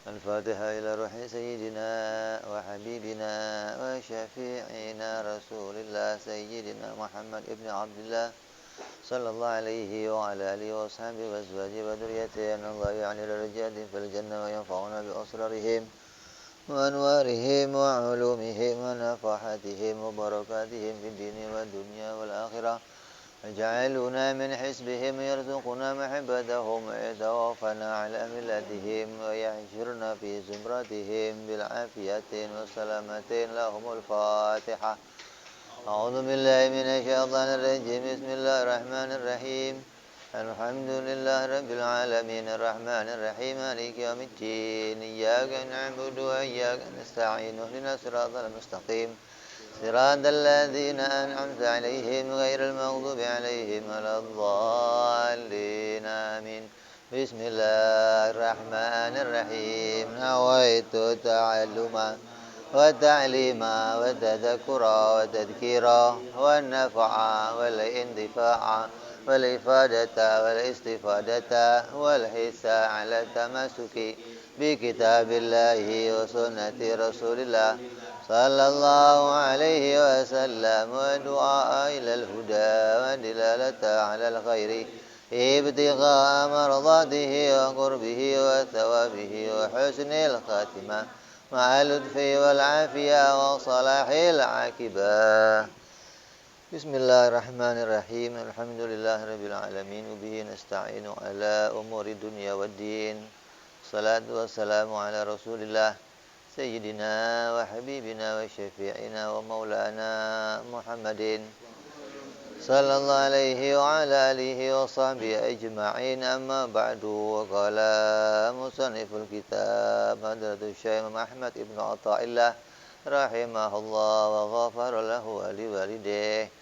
الفاتحة إلى روح سيدنا وحبيبنا وشفيعنا رسول الله سيدنا محمد ابن عبد الله صلى الله عليه وعلى آله وأصحابه وأزواجه وذريته أن الله يعني درجات في الجنة وينفعنا بأسرارهم وأنوارهم وعلومهم ونفحاتهم وبركاتهم في الدين والدنيا والآخرة اجعلنا من حزبهم يرزقنا محبتهم ويتوفنا على ملتهم ويحشرنا في زمرتهم بالعافية والسلامة لهم الفاتحة. أعوذ بالله من الشيطان الرجيم. بسم الله الرحمن الرحيم. الحمد لله رب العالمين الرحمن الرحيم مالك يوم الدين إياك نعبد وإياك نستعين اهدنا الصراط المستقيم صراط الذين أنعمت عليهم غير المغضوب عليهم ولا الضالين آمين. بسم الله الرحمن الرحيم. نويت تعلما وتعليما وتذكرا وتذكيرا والنفع والانتفاع والإفادة والاستفادة والحث على التمسك بكتاب الله وسنة رسول الله صلى الله عليه وسلم ودعاء إلى الهدى ودلالة على الخير ابتغاء مرضاته وقربه وثوابه وحسن الخاتمة مع اللطف والعافية وصلاح العاقبة. Bismillahirrahmanirrahim. Alhamdulillah rabbil alamin wa bihi nasta'inu ala umuri dunya waddin. Salatu wassalamu ala Rasulillah sayyidina wa habibina wa syafi'ina wa maulana Muhammadin sallallahu alaihi wa ala alihi wa sahbihi ajma'in. Amma ba'du. Wa qala musanniful kitab Hadratus Syekh Muhammad ibnu Athaillah rahimahullah wa ghafara lahu wa liwalidayhi.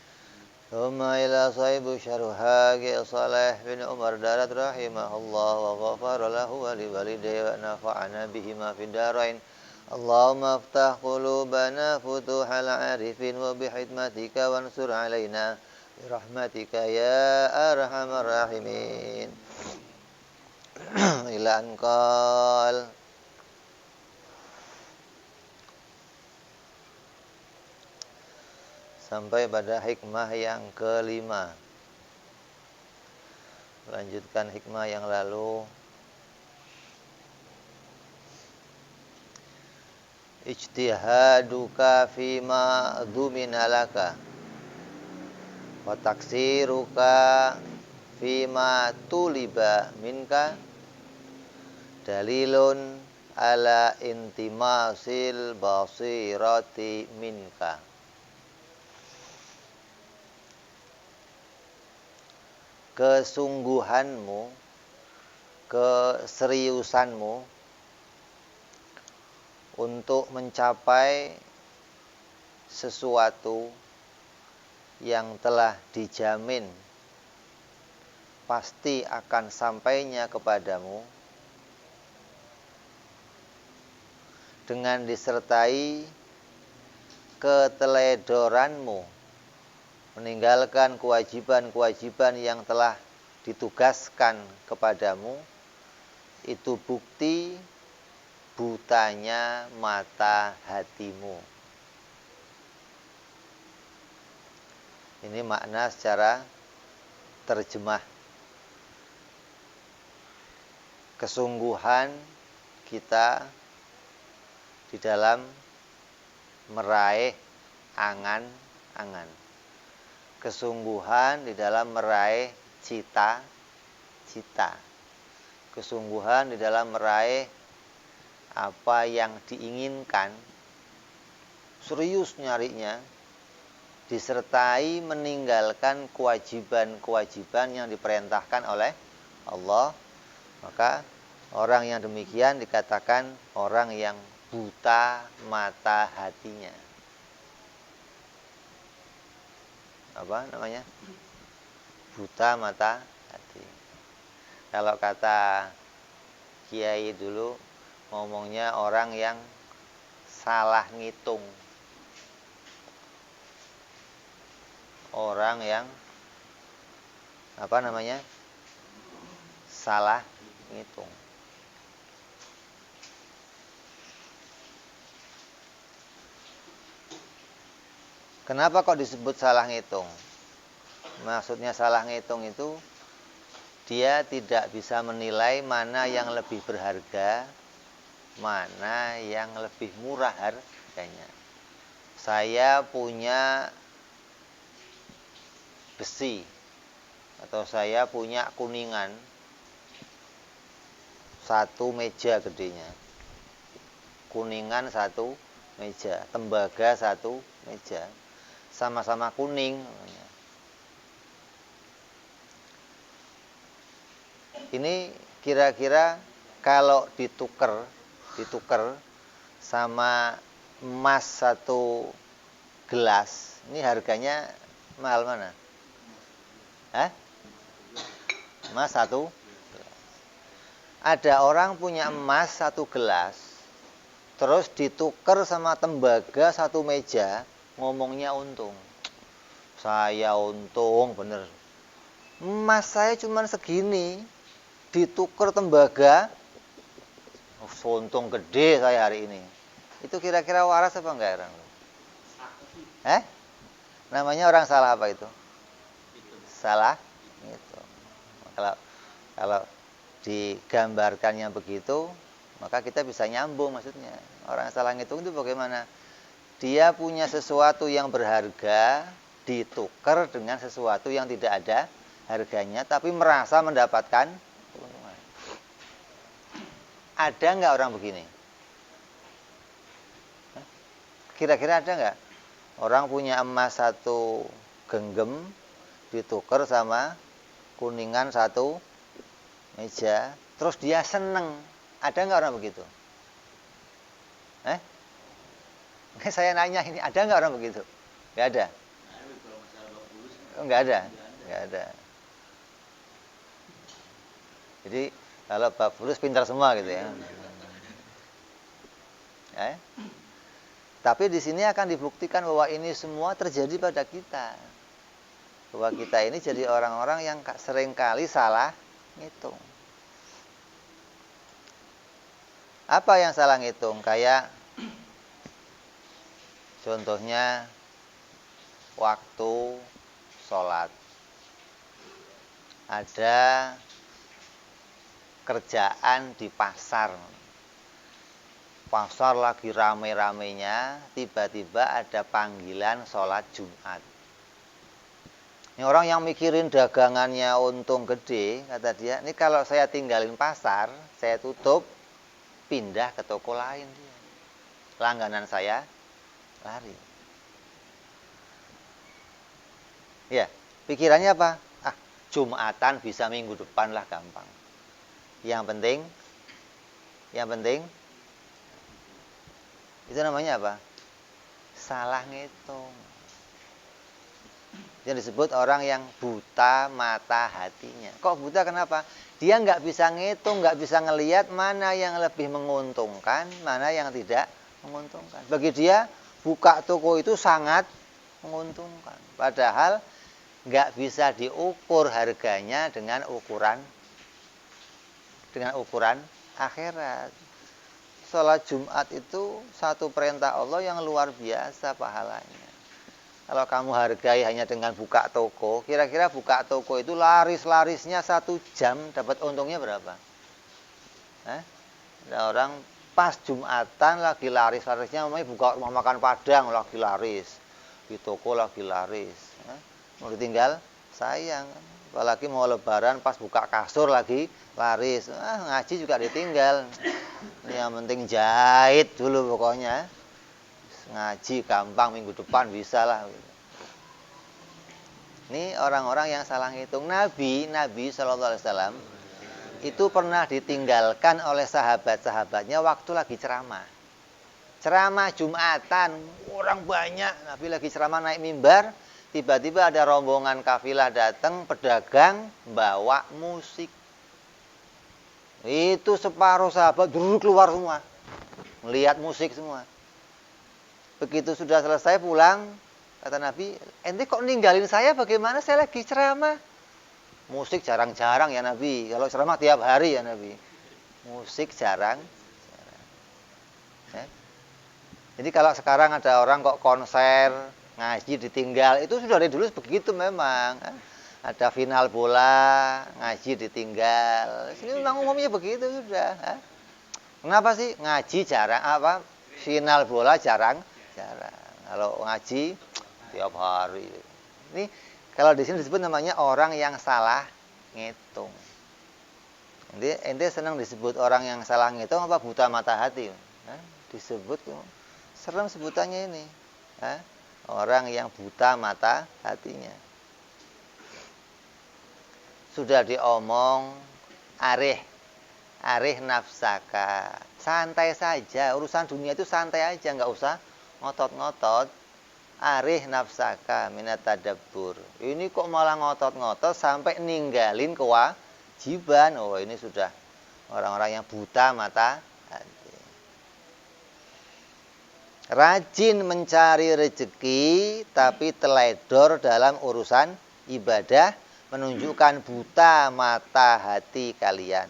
Thumma ila sahibu syarha Saleh bin Umar Darat rahimahullah wa ghafara lahu wa liwalidayhi wa nafa'ana bihima fid darain. Allahumma aftah qulubana futuhal arifin wa bihikmatika wansur alaina birahmatika ya arhamar rahimin. Ila anqal sampai pada hikmah yang kelima. Lanjutkan hikmah yang lalu. Ijtihaduka fima dhumina laka wa taksiruka fima tuliba minka dalilun ala intimasil basirati minka. Kesungguhanmu, keseriusanmu untuk mencapai sesuatu yang telah dijamin pasti akan sampainya kepadamu dengan disertai keteledoranmu meninggalkan kewajiban-kewajiban yang telah ditugaskan kepadamu, itu bukti butanya mata hatimu. Ini makna secara terjemah. Kesungguhan kita di dalam meraih angan-angan. Kesungguhan di dalam meraih cita-cita. Kesungguhan di dalam meraih apa yang diinginkan. Serius nyarinya. Disertai meninggalkan kewajiban-kewajiban yang diperintahkan oleh Allah. Maka orang yang demikian dikatakan orang yang buta mata hatinya. Apa namanya? Buta mata hati. Kalau kata kiai dulu ngomongnya orang yang salah ngitung. Orang yang apa namanya? Salah ngitung. Kenapa kok disebut salah ngitung? Maksudnya salah ngitung itu dia tidak bisa menilai mana yang lebih berharga, mana yang lebih murah harganya. Saya punya besi atau saya punya kuningan, satu meja gedenya. Kuningan satu meja, tembaga satu meja. Sama-sama kuning. Ini kira-kira kalau ditukar sama emas satu gelas, ini harganya mahal mana? Emas satu gelas. Ada orang punya emas satu gelas, terus ditukar sama tembaga satu meja, ngomongnya untung. Saya untung bener. Emas saya cuma segini, ditukar tembaga, untung gede saya hari ini. Itu kira-kira waras apa enggak orang? Namanya orang salah apa itu? Salah itu. Kalau digambarkannya begitu, maka kita bisa nyambung maksudnya. Orang salah ngitung itu bagaimana? Dia punya sesuatu yang berharga ditukar dengan sesuatu yang tidak ada harganya, tapi merasa mendapatkan keuntungan. Ada nggak orang begini? Kira-kira ada nggak? Orang punya emas satu genggam ditukar sama kuningan satu meja, terus dia seneng. Ada nggak orang begitu? Saya nanya ini, ada nggak orang begitu? Nggak ada. Nggak ada. Jadi kalau bab fulus pintar semua gitu ya. Tapi di sini akan dibuktikan bahwa ini semua terjadi pada kita. Bahwa kita ini jadi orang-orang yang seringkali salah ngitung. Apa yang salah ngitung? Kayak contohnya waktu sholat. Ada kerjaan di pasar. Pasar lagi rame-ramenya, tiba-tiba ada panggilan sholat Jumat. Ini orang yang mikirin dagangannya untung gede, kata dia, ini kalau saya tinggalin pasar, saya tutup, pindah ke toko lain. Langganan saya lari. Ya, pikirannya apa? Jumatan bisa minggu depan lah, gampang. Yang penting itu namanya apa? Salah ngitung. Yang disebut orang yang buta mata hatinya. Kok buta kenapa? Dia nggak bisa ngitung, nggak bisa ngelihat mana yang lebih menguntungkan, mana yang tidak menguntungkan. Bagi dia buka toko itu sangat menguntungkan. Padahal nggak bisa diukur harganya dengan ukuran akhirat. Sholat Jumat itu satu perintah Allah yang luar biasa pahalanya. Kalau kamu hargai hanya dengan buka toko, kira-kira buka toko itu laris-larisnya 1 jam dapat untungnya berapa? Ada orang pas Jumatan lagi laris-larisnya, buka rumah makan Padang lagi laris, di toko lagi laris. Mau ditinggal sayang. Apalagi mau lebaran pas buka kasur lagi laris. Ngaji juga ditinggal. Yang penting jahit dulu pokoknya. Ngaji gampang, minggu depan bisa lah. Ini orang-orang yang salah ngitung. Nabi SAW itu pernah ditinggalkan oleh sahabat-sahabatnya waktu lagi ceramah. Ceramah Jumatan, orang banyak. Nabi lagi ceramah naik mimbar, tiba-tiba ada rombongan kafilah datang, pedagang bawa musik. Itu separuh sahabat duduk keluar semua, melihat musik semua. Begitu sudah selesai pulang, kata Nabi, ente kok ninggalin saya, bagaimana saya lagi ceramah? Musik jarang-jarang ya Nabi, kalau ceramah tiap hari ya Nabi. Musik jarang. Jadi kalau sekarang ada orang kok konser, ngaji ditinggal. Itu sudah dari dulu begitu memang. Ada final bola, ngaji ditinggal. Sini memang umumnya begitu sudah. Kenapa sih ngaji jarang apa? Final bola jarang. Kalau ngaji tiap hari. Ini kalau di sini disebut namanya orang yang salah ngitung. Ente senang disebut orang yang salah ngitung apa buta mata hati? Disebut serem sebutannya ini. Orang yang buta mata hatinya. Sudah diomong arih nafsaka. Santai saja, urusan dunia itu santai aja, nggak usah ngotot-ngotot. Arih nafsaka minat tadabbur. Ini kok malah ngotot-ngotot sampai ninggalin kewajiban. Oh, ini sudah orang-orang yang buta mata hati. Rajin mencari rezeki tapi teledor dalam urusan ibadah menunjukkan buta mata hati kalian.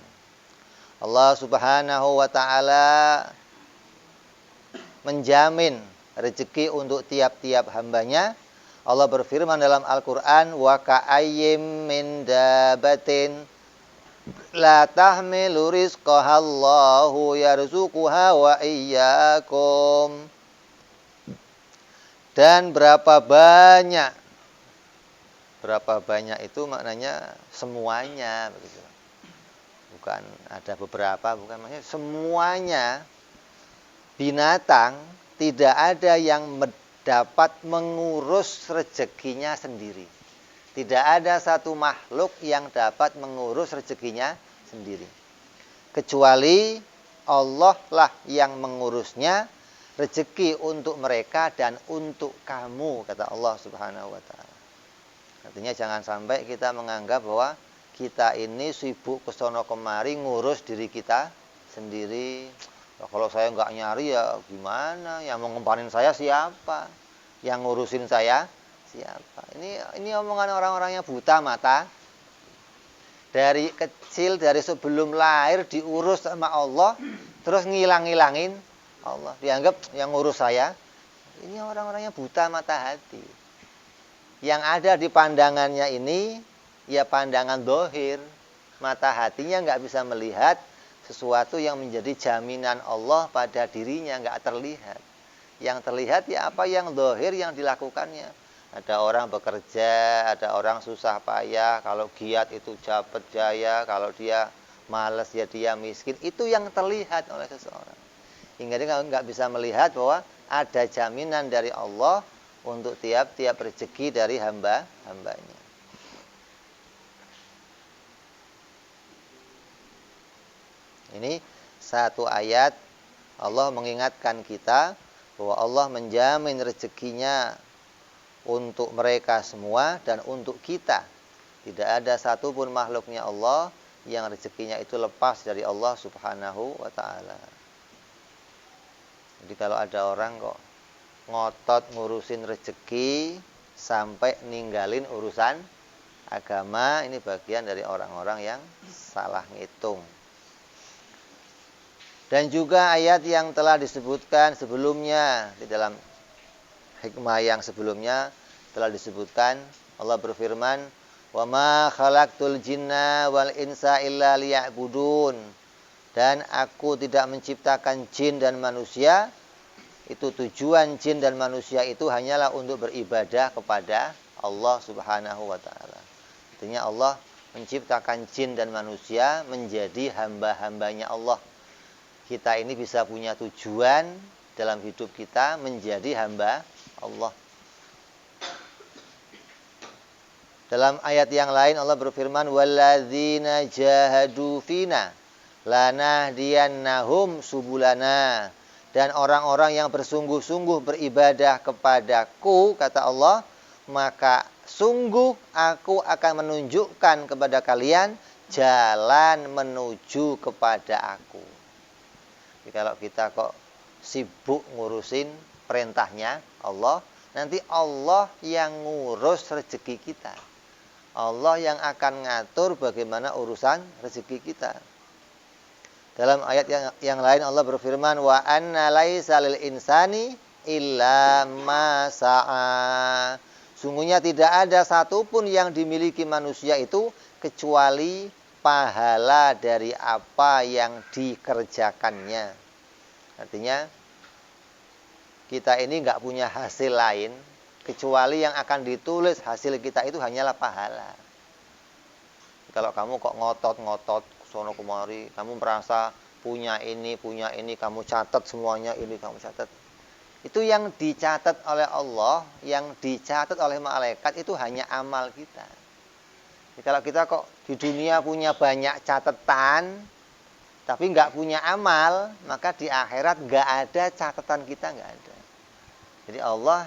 Allah Subhanahu wa taala menjamin rezeki untuk tiap-tiap hambanya. Allah berfirman dalam Al-Qur'an, wa ka'ayyim min dabatin la tahmilu rizqaha Allahu yarzuquha wa iyyakum. Dan berapa banyak itu maknanya semuanya begitu. Bukan ada beberapa, bukan maksudnya semuanya binatang tidak ada yang dapat mengurus rezekinya sendiri. Tidak ada satu makhluk yang dapat mengurus rezekinya sendiri. Kecuali Allah lah yang mengurusnya, rezeki untuk mereka dan untuk kamu, kata Allah Subhanahu wa taala. Artinya jangan sampai kita menganggap bahwa kita ini sibuk kesono kemari ngurus diri kita sendiri. Kalau saya nggak nyari ya gimana? Yang mau ngempanin saya siapa? Yang ngurusin saya siapa? Ini omongan orang-orang yang buta mata. Dari kecil, dari sebelum lahir diurus sama Allah, terus ngilang-ngilangin Allah. Dianggap yang ngurus saya. Ini orang-orang yang buta mata hati. Yang ada di pandangannya ini ya pandangan dohir, mata hatinya nggak bisa melihat sesuatu yang menjadi jaminan Allah pada dirinya, nggak terlihat. Yang terlihat ya apa yang dohir yang dilakukannya. Ada orang bekerja, ada orang susah payah, kalau giat itu dapat jaya, kalau dia malas ya dia miskin. Itu yang terlihat oleh seseorang. Hingga dia nggak bisa melihat bahwa ada jaminan dari Allah untuk tiap-tiap rezeki dari hambanya. Ini satu ayat Allah mengingatkan kita bahwa Allah menjamin rezekinya untuk mereka semua dan untuk kita. Tidak ada satupun makhluknya Allah yang rezekinya itu lepas dari Allah Subhanahu wa ta'ala. Jadi kalau ada orang kok ngotot ngurusin rezeki sampai ninggalin urusan agama, ini bagian dari orang-orang yang salah ngitung. Dan juga ayat yang telah disebutkan sebelumnya, di dalam hikmah yang sebelumnya telah disebutkan, Allah berfirman, "Wa ma khalaqtul jinna wal insa illa liya'budun." Dan aku tidak menciptakan jin dan manusia. Itu tujuan jin dan manusia itu hanyalah untuk beribadah kepada Allah Subhanahu wa ta'ala. Artinya Allah menciptakan jin dan manusia menjadi hamba-hambanya Allah. Kita ini bisa punya tujuan dalam hidup kita menjadi hamba Allah. Dalam ayat yang lain Allah berfirman, "Walladzina jahadu fina lanahdiyannahum subulana." Dan orang-orang yang bersungguh-sungguh beribadah kepadaku, kata Allah, maka sungguh aku akan menunjukkan kepada kalian jalan menuju kepada aku. Jadi kalau kita kok sibuk ngurusin perintahnya Allah, nanti Allah yang ngurus rezeki kita. Allah yang akan ngatur bagaimana urusan rezeki kita. Dalam ayat yang lain Allah berfirman, wa anna laisa lil insani illa ma sa'a. Sungguhnya tidak ada satupun yang dimiliki manusia itu kecuali pahala dari apa yang dikerjakannya. Artinya kita ini nggak punya hasil lain kecuali yang akan ditulis hasil kita itu hanyalah pahala. Kalau kamu kok ngotot sono kemari, kamu merasa punya ini, kamu catat semuanya ini, kamu catat. Itu yang dicatat oleh Allah, yang dicatat oleh malaikat itu hanya amal kita. Jadi kalau kita kok di dunia punya banyak catatan, tapi nggak punya amal, maka di akhirat nggak ada catatan kita, nggak ada. Jadi Allah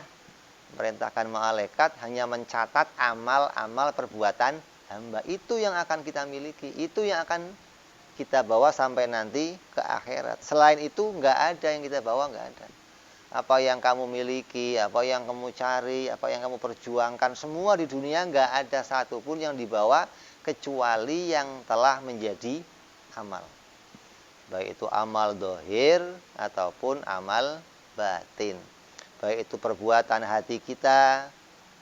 merintahkan malaikat hanya mencatat amal-amal perbuatan hamba. Itu yang akan kita miliki, itu yang akan kita bawa sampai nanti ke akhirat. Selain itu nggak ada yang kita bawa, nggak ada. Apa yang kamu miliki, apa yang kamu cari, apa yang kamu perjuangkan, semua di dunia nggak ada satupun yang dibawa kecuali yang telah menjadi amal. Baik itu amal dohir ataupun amal batin. Baik itu perbuatan hati kita,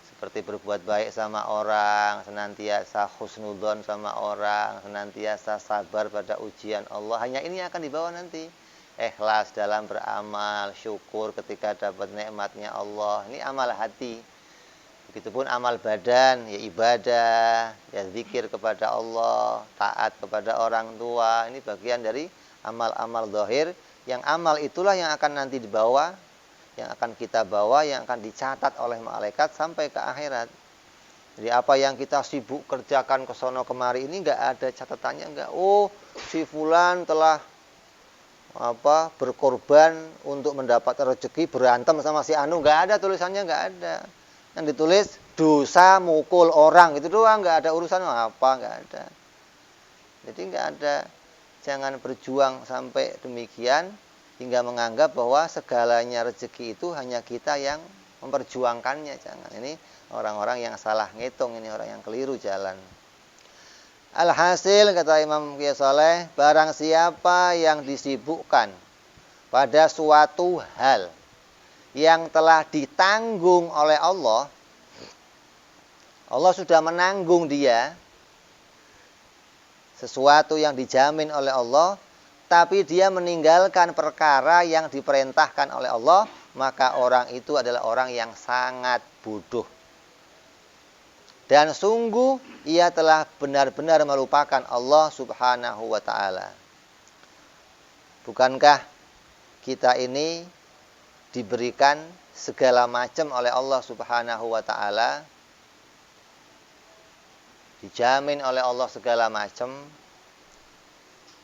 seperti berbuat baik sama orang, senantiasa husnudon sama orang, senantiasa sabar pada ujian Allah. Hanya ini yang akan dibawa nanti. Ikhlas dalam beramal, syukur ketika dapat nikmatnya Allah. Ini amal hati. Begitupun amal badan, ya ibadah, ya zikir kepada Allah, taat kepada orang tua. Ini bagian dari amal-amal zahir. Yang amal itulah yang akan nanti dibawa, yang akan kita bawa, yang akan dicatat oleh malaikat sampai ke akhirat. Jadi apa yang kita sibuk kerjakan ke sono kemari ini enggak ada catatannya, enggak. Oh, si fulan telah berkorban untuk mendapat rezeki, berantem sama si anu, enggak ada tulisannya, enggak ada. Yang ditulis dosa mukul orang, itu doang, enggak ada urusan apa, enggak ada. Jadi enggak ada. Jangan berjuang sampai demikian hingga menganggap bahwa segalanya rezeki itu hanya kita yang memperjuangkannya. Jangan. Ini orang-orang yang salah ngitung, ini orang yang keliru jalan. Alhasil, kata Imam Kiai Saleh, barang siapa yang disibukkan pada suatu hal yang telah ditanggung oleh Allah, Allah sudah menanggung dia, sesuatu yang dijamin oleh Allah, tapi dia meninggalkan perkara yang diperintahkan oleh Allah, maka orang itu adalah orang yang sangat bodoh. Dan sungguh ia telah benar-benar melupakan Allah Subhanahu wa ta'ala. Bukankah kita ini diberikan segala macam oleh Allah Subhanahu wa ta'ala, dijamin oleh Allah segala macam,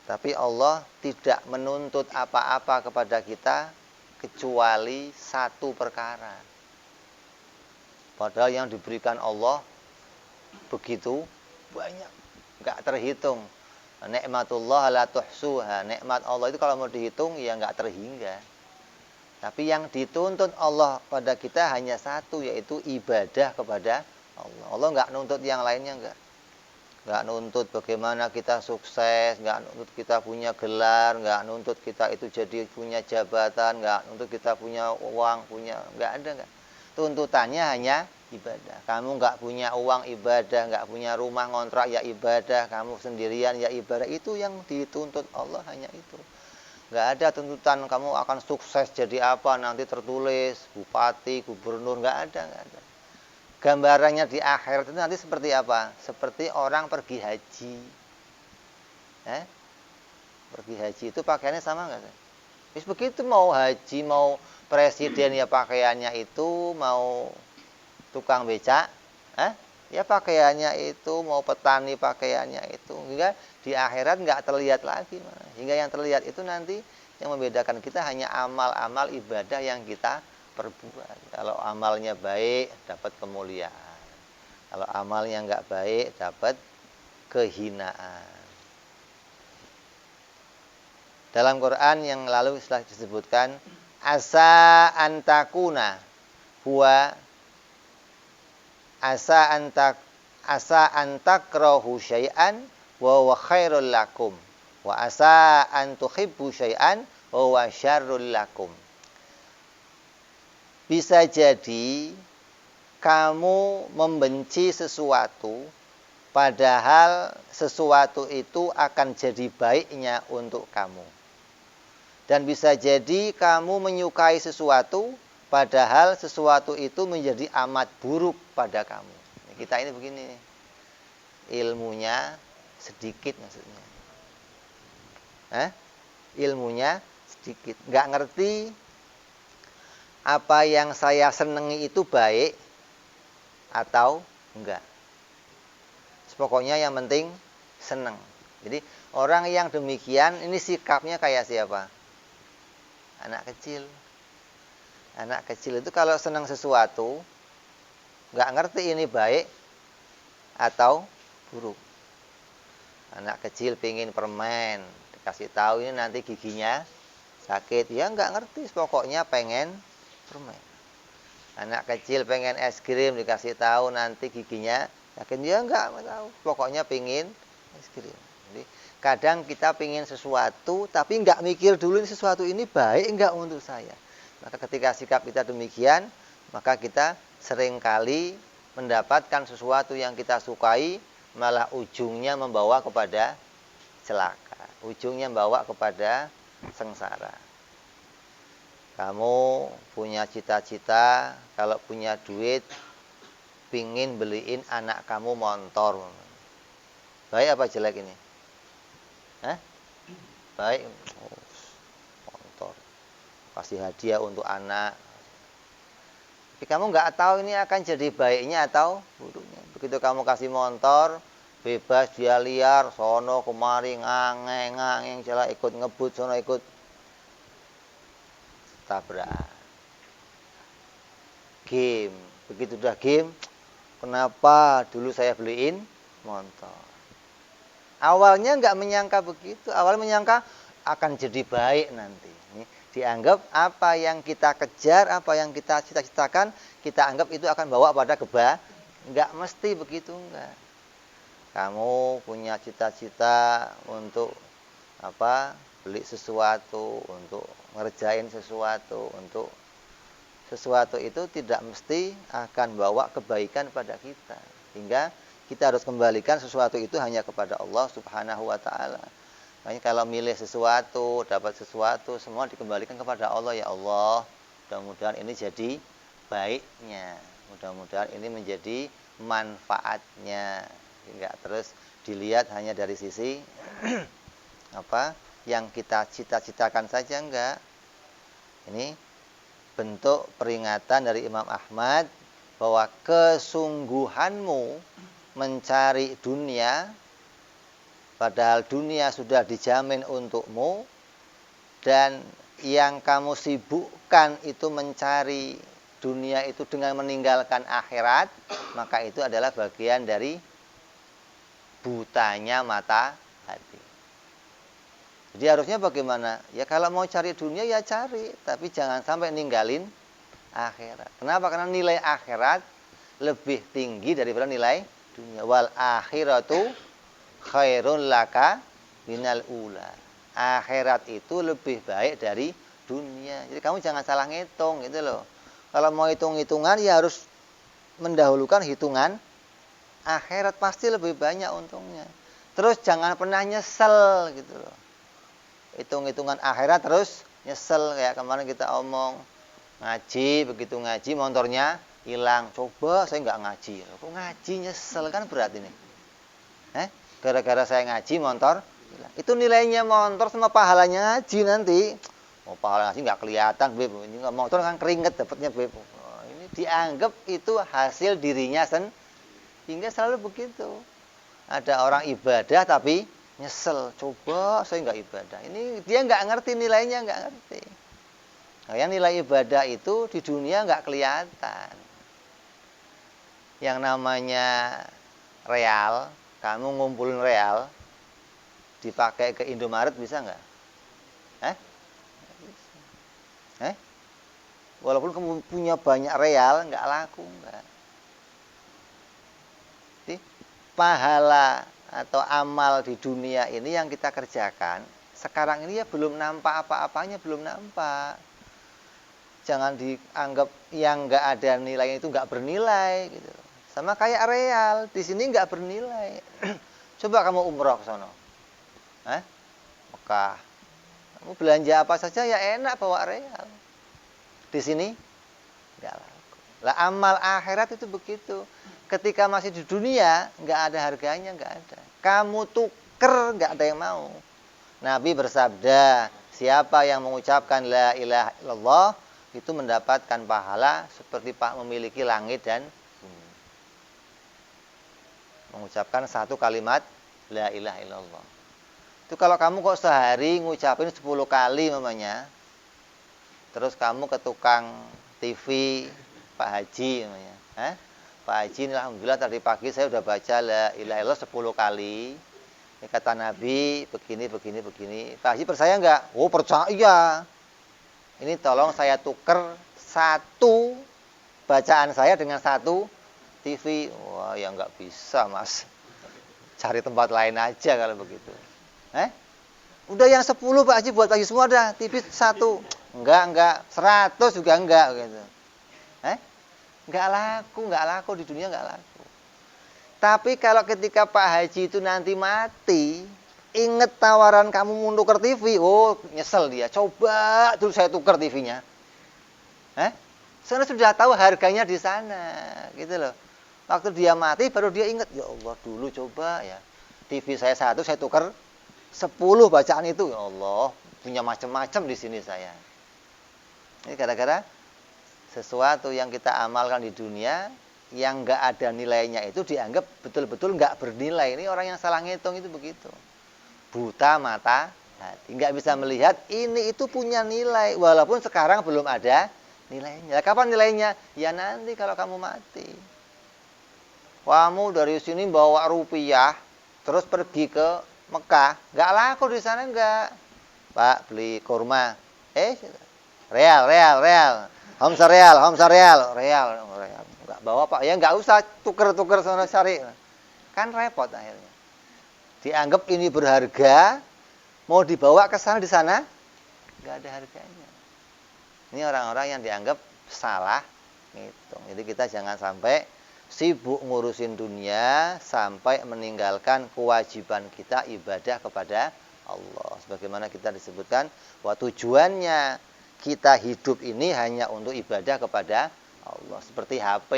tapi Allah tidak menuntut apa-apa kepada kita kecuali satu perkara. Padahal yang diberikan Allah begitu banyak, enggak terhitung. Nikmatullah la tuhsuha. Nikmat Allah itu kalau mau dihitung ya enggak terhingga. Tapi yang dituntut Allah pada kita hanya satu, yaitu ibadah kepada Allah. Allah enggak nuntut yang lainnya, enggak nuntut bagaimana kita sukses, enggak nuntut kita punya gelar, enggak nuntut kita itu jadi punya jabatan, enggak nuntut kita punya uang, enggak ada, enggak. Tuntutannya hanya ibadah. Kamu enggak punya uang, ibadah. Enggak punya rumah ngontrak, ya ibadah. Kamu sendirian, ya ibadah. Itu yang dituntut Allah, hanya itu. Enggak ada tuntutan kamu akan sukses jadi apa, nanti tertulis bupati, gubernur. Enggak ada. Gambarannya di akhirat itu nanti seperti apa? Seperti orang pergi haji. Pergi haji itu pakaiannya sama enggak? Terus begitu mau haji, mau presiden ya pakaiannya itu, mau tukang becak, ya pakaiannya itu, mau petani pakaiannya itu. Hingga di akhirat nggak terlihat lagi. Hingga yang terlihat itu nanti yang membedakan kita hanya amal-amal ibadah yang kita perbuat. Kalau amalnya baik, dapat kemuliaan. Kalau amalnya nggak baik, dapat kehinaan. Dalam Quran yang lalu setelah disebutkan, asa antakuna huwa asa antakrahu syai'an wa huwa khairul lakum wa asa an tuhibbu syai'an wa huwa syarrul lakum. bisa jadi kamu membenci sesuatu, padahal sesuatu itu akan jadi baiknya untuk kamu. Dan bisa jadi kamu menyukai sesuatu, padahal sesuatu itu menjadi amat buruk pada kamu. Kita ini begini, ilmunya sedikit maksudnya. Ilmunya sedikit, nggak ngerti apa yang saya senangi itu baik atau enggak. Pokoknya yang penting senang. Jadi orang yang demikian ini sikapnya kayak siapa? Anak kecil. Anak kecil itu kalau senang sesuatu nggak ngerti ini baik atau buruk. Anak kecil pingin permen, dikasih tahu ini nanti giginya sakit, ya nggak ngerti, pokoknya pengen permen. Anak kecil pengen es krim, dikasih tahu nanti giginya sakit, dia nggak tahu, pokoknya pingin es krim. Jadi kadang kita pingin sesuatu tapi nggak mikir dulu ini sesuatu ini baik nggak untuk saya. Maka ketika sikap kita demikian, maka kita seringkali mendapatkan sesuatu yang kita sukai, malah ujungnya membawa kepada celaka, ujungnya membawa kepada sengsara. Kamu punya cita-cita, kalau punya duit, pingin beliin anak kamu motor. Baik apa jelek ini? Baik. Motor. Kasih hadiah untuk anak. Tapi kamu nggak tahu ini akan jadi baiknya atau buruknya. Begitu kamu kasih motor, bebas dia liar, sono kemari ngangeng, celah ikut ngebut, sono ikut tabrak. Game, begitu udah game, kenapa dulu saya beliin motor? Awalnya nggak menyangka begitu, awalnya menyangka akan jadi baik nanti. Dianggap apa yang kita kejar, apa yang kita cita-citakan, kita anggap itu akan bawa pada kebaikan. Nggak mesti begitu, enggak. Kamu punya cita-cita untuk beli sesuatu, untuk ngerjain sesuatu, untuk sesuatu itu tidak mesti akan bawa kebaikan pada kita. Hingga kita harus kembalikan sesuatu itu hanya kepada Allah Subhanahu wa taala. Makanya kalau milih sesuatu, dapat sesuatu, semua dikembalikan kepada Allah. Ya Allah, mudah-mudahan ini jadi baiknya. Mudah-mudahan ini menjadi manfaatnya. Enggak terus dilihat hanya dari sisi yang kita cita-citakan saja, enggak. Ini bentuk peringatan dari Imam Ahmad bahwa kesungguhanmu mencari dunia, padahal dunia sudah dijamin untukmu, dan yang kamu sibukkan itu mencari dunia itu dengan meninggalkan akhirat, maka itu adalah bagian dari butanya mata hati. Jadi harusnya bagaimana? Ya kalau mau cari dunia ya cari, tapi jangan sampai ninggalin akhirat. Kenapa? Karena nilai akhirat lebih tinggi daripada nilai dunia. Wal akhiratu khairun laka minal ula. Akhirat itu lebih baik dari dunia. Jadi kamu jangan salah ngitung gitu loh. Kalau mau hitung-hitungan ya harus mendahulukan hitungan akhirat, pasti lebih banyak untungnya. Terus jangan pernah nyesel gitu loh. Hitung-hitungan akhirat terus nyesel, kayak kemarin kita omong ngaji, begitu ngaji motornya hilang. Coba saya nggak ngaji. Kok ngaji nyesel, kan berat ini. Gara-gara saya ngaji motor hilang. Itu nilainya motor sama pahalanya ngaji nanti. Oh, pahala ngaji nggak kelihatan, Beb. Ini motor kan keringet dapatnya, Beb. Oh, ini dianggap itu hasil dirinya hingga selalu begitu. Ada orang ibadah tapi nyesel, coba saya nggak ibadah. Ini dia nggak ngerti nilainya, nggak ngerti. Nah, yang nilai ibadah itu di dunia nggak kelihatan. Yang namanya real, kamu ngumpulin real, dipakai ke Indomaret bisa nggak? Walaupun kamu punya banyak real, nggak laku, nggak. Jadi, pahala atau amal di dunia ini yang kita kerjakan sekarang ini ya belum nampak apa-apanya, belum nampak. Jangan dianggap yang nggak ada nilainya itu nggak bernilai gitu. Sama kayak real, di sini nggak bernilai. Coba kamu umroh ke sono. Mekah. Kamu belanja apa saja ya enak bawa real. Di sini nggak laku. Lah amal akhirat itu begitu. Ketika masih di dunia nggak ada harganya, nggak ada. Kamu tuker nggak ada yang mau. Nabi bersabda, siapa yang mengucapkan la ilaha illallah itu mendapatkan pahala seperti memiliki langit dan bumi. Mengucapkan satu kalimat la ilaha illallah. Itu kalau kamu kok sehari ngucapin 10 kali namanya. Terus kamu ke tukang TV Pak Haji namanya. Pak Haji, alhamdulillah tadi pagi saya udah baca la ilaha illallah 10 kali. Ini kata Nabi begini. Pak Haji percaya enggak? Oh, percaya. Ini tolong saya tuker satu bacaan saya dengan satu TV. Wah, ya enggak bisa, Mas. Cari tempat lain aja kalau begitu. Udah yang 10 Pak Haji buat bagi semua dah, TV satu. Enggak, 100 juga enggak gitu. Enggak laku di dunia, enggak laku. Tapi kalau ketika Pak Haji itu nanti mati, inget tawaran kamu mau nuker TV, oh nyesel dia. Coba dulu saya tuker TV-nya. Saya sudah tahu harganya di sana, gitu loh. Waktu dia mati baru dia ingat, ya Allah dulu coba ya. TV saya satu saya tuker 10 bacaan itu, ya Allah punya macam-macam di sini saya. Ini gara-gara sesuatu yang kita amalkan di dunia yang nggak ada nilainya itu dianggap betul-betul nggak bernilai. Ini orang yang salah ngitung itu begitu. Buta mata hati, nggak bisa melihat ini itu punya nilai walaupun sekarang belum ada nilainya. Kapan nilainya? Ya nanti kalau kamu mati. Kamu dari sini bawa rupiah terus pergi ke Mekah, nggak laku di sana nggak. Pak beli kurma, real. Hamsa real. Nggak bawa Pak, ya nggak usah tuker sana cari. Kan repot akhirnya. Dianggap ini berharga, mau dibawa ke sana di sana nggak ada harganya. Ini orang-orang yang dianggap salah ngitung. Jadi kita jangan sampai sibuk ngurusin dunia sampai meninggalkan kewajiban kita ibadah kepada Allah. Sebagaimana kita disebutkan bahwa tujuannya kita hidup ini hanya untuk ibadah kepada Allah. Seperti HP,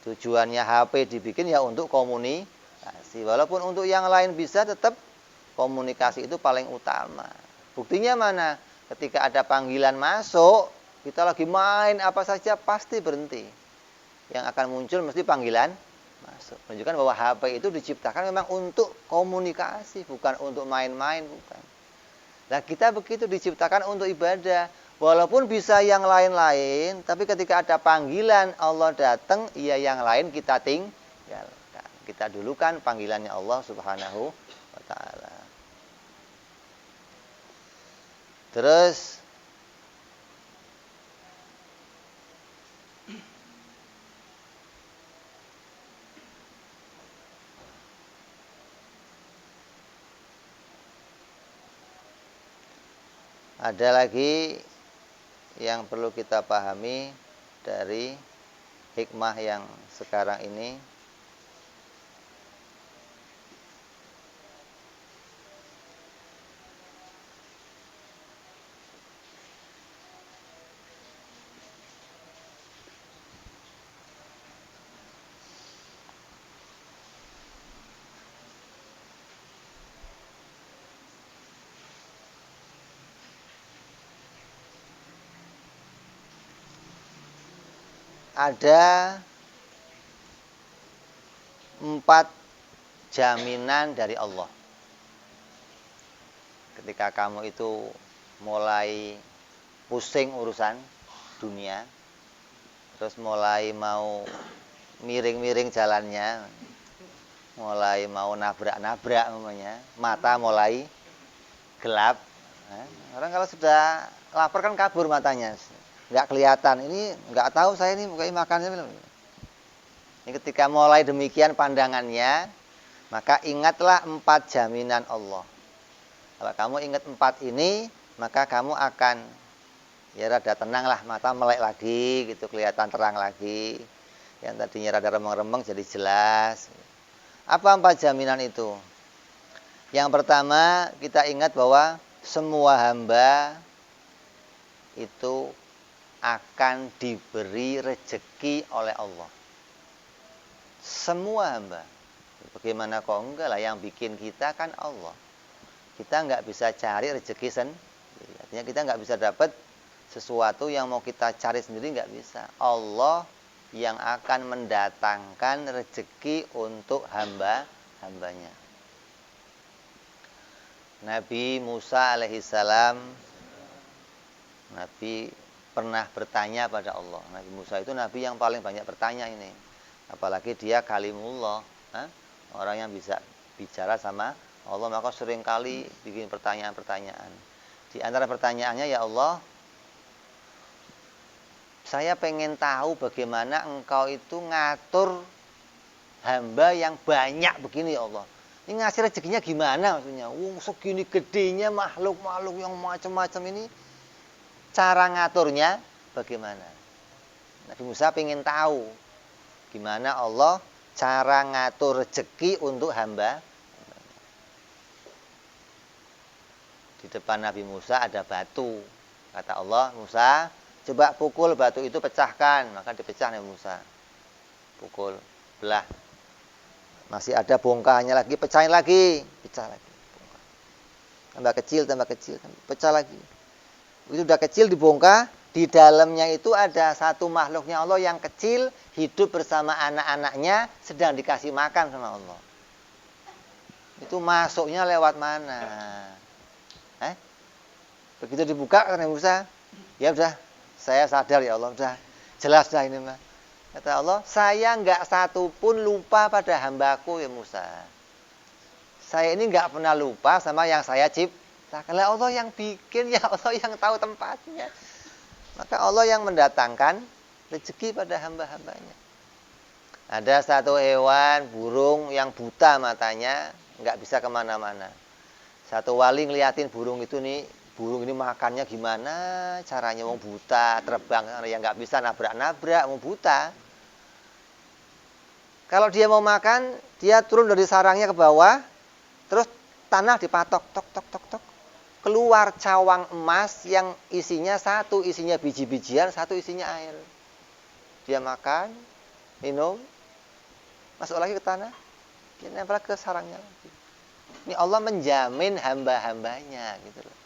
tujuannya HP dibikin ya untuk komunikasi. Walaupun untuk yang lain bisa, tetap komunikasi itu paling utama. Buktinya mana? Ketika ada panggilan masuk, kita lagi main apa saja pasti berhenti. Yang akan muncul mesti panggilan masuk. Menunjukkan bahwa HP itu diciptakan memang untuk komunikasi, bukan untuk main-main, bukan. Nah, kita begitu diciptakan untuk ibadah. Walaupun bisa yang lain-lain, tapi ketika ada panggilan Allah datang, ya yang lain kita tinggalkan. Kita dulukan panggilannya Allah Subhanahu wa taala. Terus ada lagi yang perlu kita pahami dari hikmah yang sekarang ini. Ada 4 jaminan dari Allah. Ketika kamu itu mulai pusing urusan dunia, terus mulai mau miring-miring jalannya, mulai mau nabrak-nabrak namanya, mata mulai gelap. Orang kalau sudah lapar kan kabur matanya. Nggak kelihatan, ini nggak tahu saya ini kayak makannya belum. Ini ketika mulai demikian pandangannya, maka ingatlah 4 jaminan Allah. Kalau kamu ingat 4 ini, maka kamu akan Ya rada tenang lah, mata melek lagi gitu, kelihatan terang lagi. Yang tadinya rada remeng-remeng jadi jelas. Apa 4 jaminan itu? Yang pertama, kita ingat bahwa semua hamba itu akan diberi rezeki oleh Allah. Semua hamba. Bagaimana kok enggak lah, yang bikin kita kan Allah. Kita nggak bisa cari rezeki sendiri. Artinya kita nggak bisa dapat sesuatu yang mau kita cari sendiri, nggak bisa. Allah yang akan mendatangkan rezeki untuk hambanya. Nabi Musa alaihissalam, Nabi pernah bertanya pada Allah. Nabi Musa itu Nabi yang paling banyak bertanya ini. Apalagi dia kalimullah, orang yang bisa bicara sama Allah, maka sering kali bikin pertanyaan-pertanyaan. Di antara pertanyaannya, ya Allah, saya pengen tahu bagaimana engkau itu ngatur hamba yang banyak begini ya Allah. Ini ngasih rezekinya gimana maksudnya? Segini gedenya makhluk-makhluk yang macam-macam ini, cara ngaturnya bagaimana? Nabi Musa pengen tahu gimana Allah cara ngatur rezeki untuk hamba. Di depan Nabi Musa ada batu. Kata Allah, Musa, coba pukul batu itu, pecahkan. Maka dipecah Nabi Musa. Pukul, belah. Masih ada bongkahnya lagi, pecahin lagi. Pecah lagi. Tambah kecil, pecah lagi. Itu udah kecil dibongkah. Di dalamnya itu ada satu makhluknya Allah yang kecil, hidup bersama anak-anaknya, sedang dikasih makan sama Allah. Itu masuknya lewat mana? Begitu dibuka kata Musa, ya udah, saya sadar ya Allah, udah jelas dah ini mah. Kata Allah, saya nggak satu pun lupa pada hambaku ya Musa. Saya ini nggak pernah lupa sama yang saya ciptakan. Allah yang bikin, ya Allah yang tahu tempatnya. Maka Allah yang mendatangkan rezeki pada hamba-hambanya. Ada satu hewan burung yang buta matanya, nggak bisa kemana-mana. Satu wali ngeliatin burung itu nih, burung ini makannya gimana caranya, mau buta, terbang yang nggak bisa nabrak-nabrak, mau buta. Kalau dia mau makan, dia turun dari sarangnya ke bawah, terus tanah dipatok, tok. Keluar cawang emas yang isinya satu isinya biji-bijian, satu isinya air. Dia makan, minum, masuk lagi ke tanah, dia nempel ke sarangnya lagi. Ini Allah menjamin hamba-hambanya gitu loh.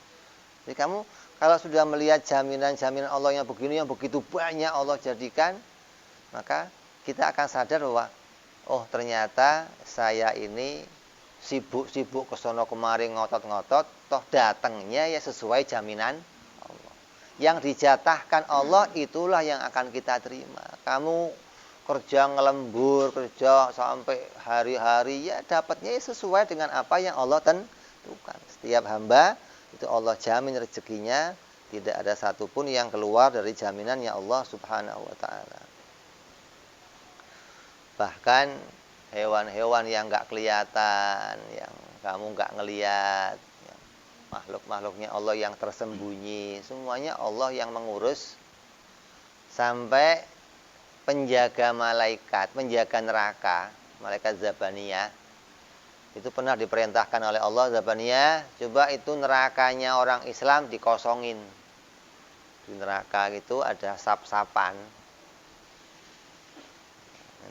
Jadi kamu kalau sudah melihat jaminan-jaminan Allah yang begini, yang begitu banyak Allah jadikan, maka kita akan sadar bahwa oh ternyata saya ini sibuk-sibuk kesono kemari ngotot-ngotot, toh datangnya ya sesuai jaminan Allah. Yang dijatahkan Allah itulah yang akan kita terima. Kamu kerja ngelembur, kerja sampai hari-hari, ya dapatnya sesuai dengan apa yang Allah tentukan. Setiap hamba itu Allah jamin rezekinya, tidak ada satupun yang keluar dari jaminannya Allah Subhanahu wa ta'ala. Bahkan hewan-hewan yang nggak kelihatan, yang kamu nggak ngelihat, makhluk-makhluknya Allah yang tersembunyi, semuanya Allah yang mengurus. Sampai penjaga malaikat, penjaga neraka, malaikat Zabaniyah, itu pernah diperintahkan oleh Allah, Zabaniyah, coba itu nerakanya orang Islam dikosongin. Di neraka itu ada sap-sapan.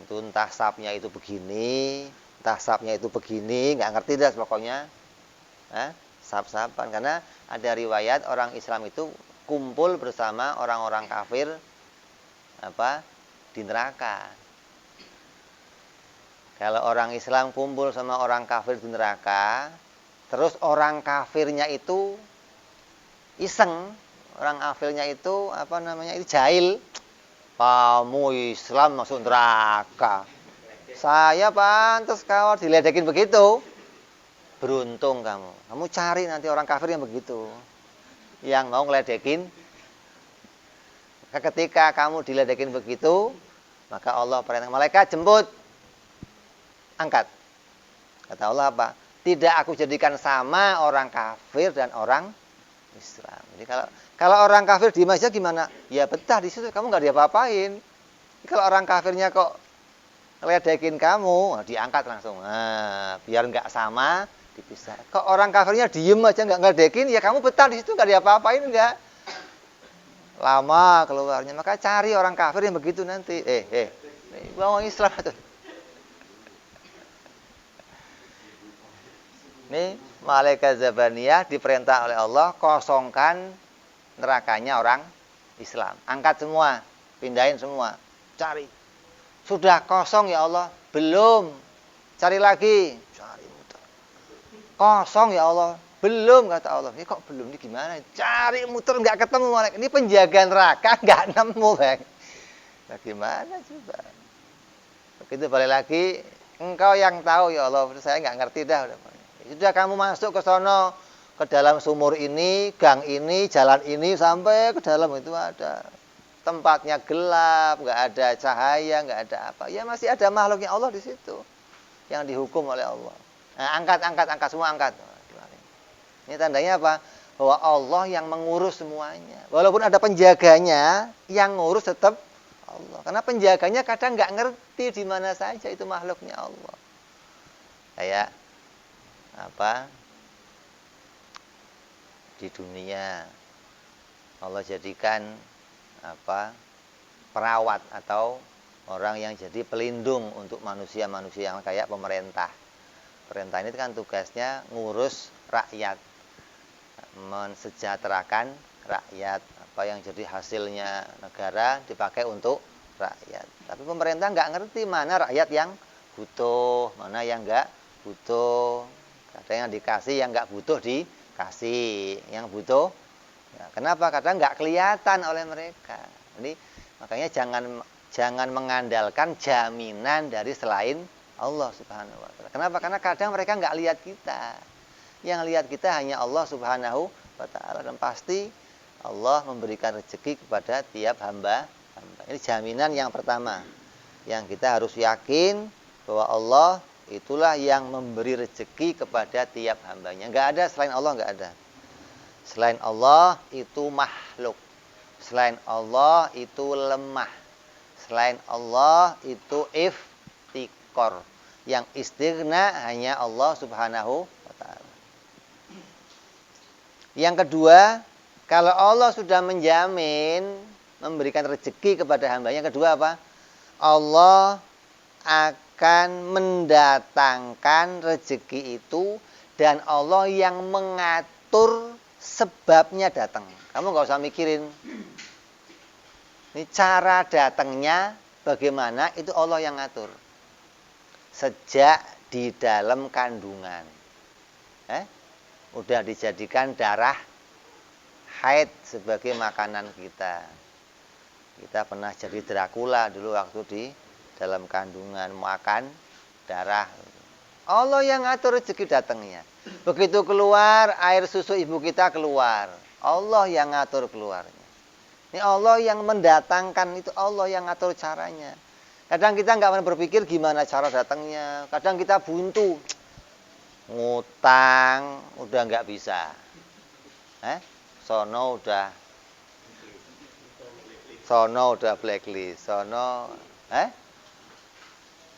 Itu entah sapnya itu begini, entah sapnya itu begini, nggak ngerti dah pokoknya. Sap-sapan. Karena ada riwayat orang Islam itu kumpul bersama orang-orang kafir di neraka. Kalau orang Islam kumpul sama orang kafir di neraka, terus orang kafirnya itu iseng, orang kafirnya itu itu jahil. Kamu Islam masuk neraka. Saya pantas kalau diledekin begitu. Beruntung kamu. Kamu cari nanti orang kafir yang begitu, yang mau ngeledekin. Ketika kamu diledekin begitu, maka Allah perintah malaikat jemput, angkat. Kata Allah apa? Tidak aku jadikan sama orang kafir dan orang Islam. Jadi kalau orang kafir diem aja gimana? Ya betah di situ, kamu nggak diapa-apain. Kalau orang kafirnya kok ngeledekin kamu, diangkat langsung. Nah, biar nggak sama, dipisah. Kok orang kafirnya diem aja nggak ngeledekin, ya kamu betah di situ nggak diapa-apain nggak? Lama keluarnya, maka cari orang kafir yang begitu nanti. Bawa Islam tuh. Ini malaikat Zabaniyah diperintah oleh Allah kosongkan nerakanya orang Islam. Angkat semua, pindahin semua, cari. Sudah kosong ya Allah? Belum. Cari lagi. Cari muter. Kosong ya Allah? Belum, kata Allah. Ini kok belum? Ini gimana? Cari muter nggak ketemu malaikat. Ini penjaga neraka nggak nemu, Bang. Bagaimana coba? Begitu balik lagi, engkau yang tahu ya Allah. Saya nggak ngerti dah. Sudah kamu masuk ke sono, ke dalam sumur ini, gang ini, jalan ini, sampai ke dalam itu ada. Tempatnya gelap, nggak ada cahaya, nggak ada apa. Ya masih ada makhluknya Allah di situ. Yang dihukum oleh Allah. Nah, angkat semua, angkat. Ini tandanya apa? Bahwa Allah yang mengurus semuanya. Walaupun ada penjaganya, yang ngurus tetap Allah. Karena penjaganya kadang nggak ngerti di mana saja itu makhluknya Allah. Kayak apa? Di dunia Allah jadikan perawat atau orang yang jadi pelindung untuk manusia-manusia yang kayak pemerintah. Pemerintah ini kan tugasnya ngurus rakyat, mensejahterakan rakyat. Apa yang jadi hasilnya negara dipakai untuk rakyat. Tapi pemerintah nggak ngerti mana rakyat yang butuh, mana yang nggak butuh. Kadang yang dikasih, yang nggak butuh dikasih, yang butuh. Ya, kenapa? Kadang nggak kelihatan oleh mereka. Jadi makanya jangan mengandalkan jaminan dari selain Allah Subhanahu Wa Taala. Kenapa? Karena kadang mereka nggak lihat kita. Yang lihat kita hanya Allah Subhanahu Wa Taala, dan pasti Allah memberikan rezeki kepada tiap hamba. Ini jaminan yang pertama. Yang kita harus yakin bahwa Allah itulah yang memberi rezeki kepada tiap hambanya. Enggak ada selain Allah, enggak ada. Selain Allah itu makhluk. Selain Allah itu lemah. Selain Allah itu iftikor. Yang istighna hanya Allah Subhanahu wa Ta'ala. Yang kedua, kalau Allah sudah menjamin memberikan rezeki kepada hambanya, yang kedua apa? Allah akan mendatangkan rezeki itu, dan Allah yang mengatur sebabnya datang. Kamu nggak usah mikirin ini cara datangnya bagaimana, itu Allah yang ngatur sejak di dalam kandungan. Udah dijadikan darah haid sebagai makanan kita. Kita pernah jadi Dracula dulu waktu di dalam kandungan makan darah. Allah yang ngatur rezeki datangnya. Begitu keluar, air susu ibu kita keluar, Allah yang ngatur keluarnya. Ini Allah yang mendatangkan, itu Allah yang ngatur caranya. Kadang kita nggak pernah berpikir gimana cara datangnya. Kadang kita buntu, ngutang udah nggak bisa. Sono udah blacklist, sono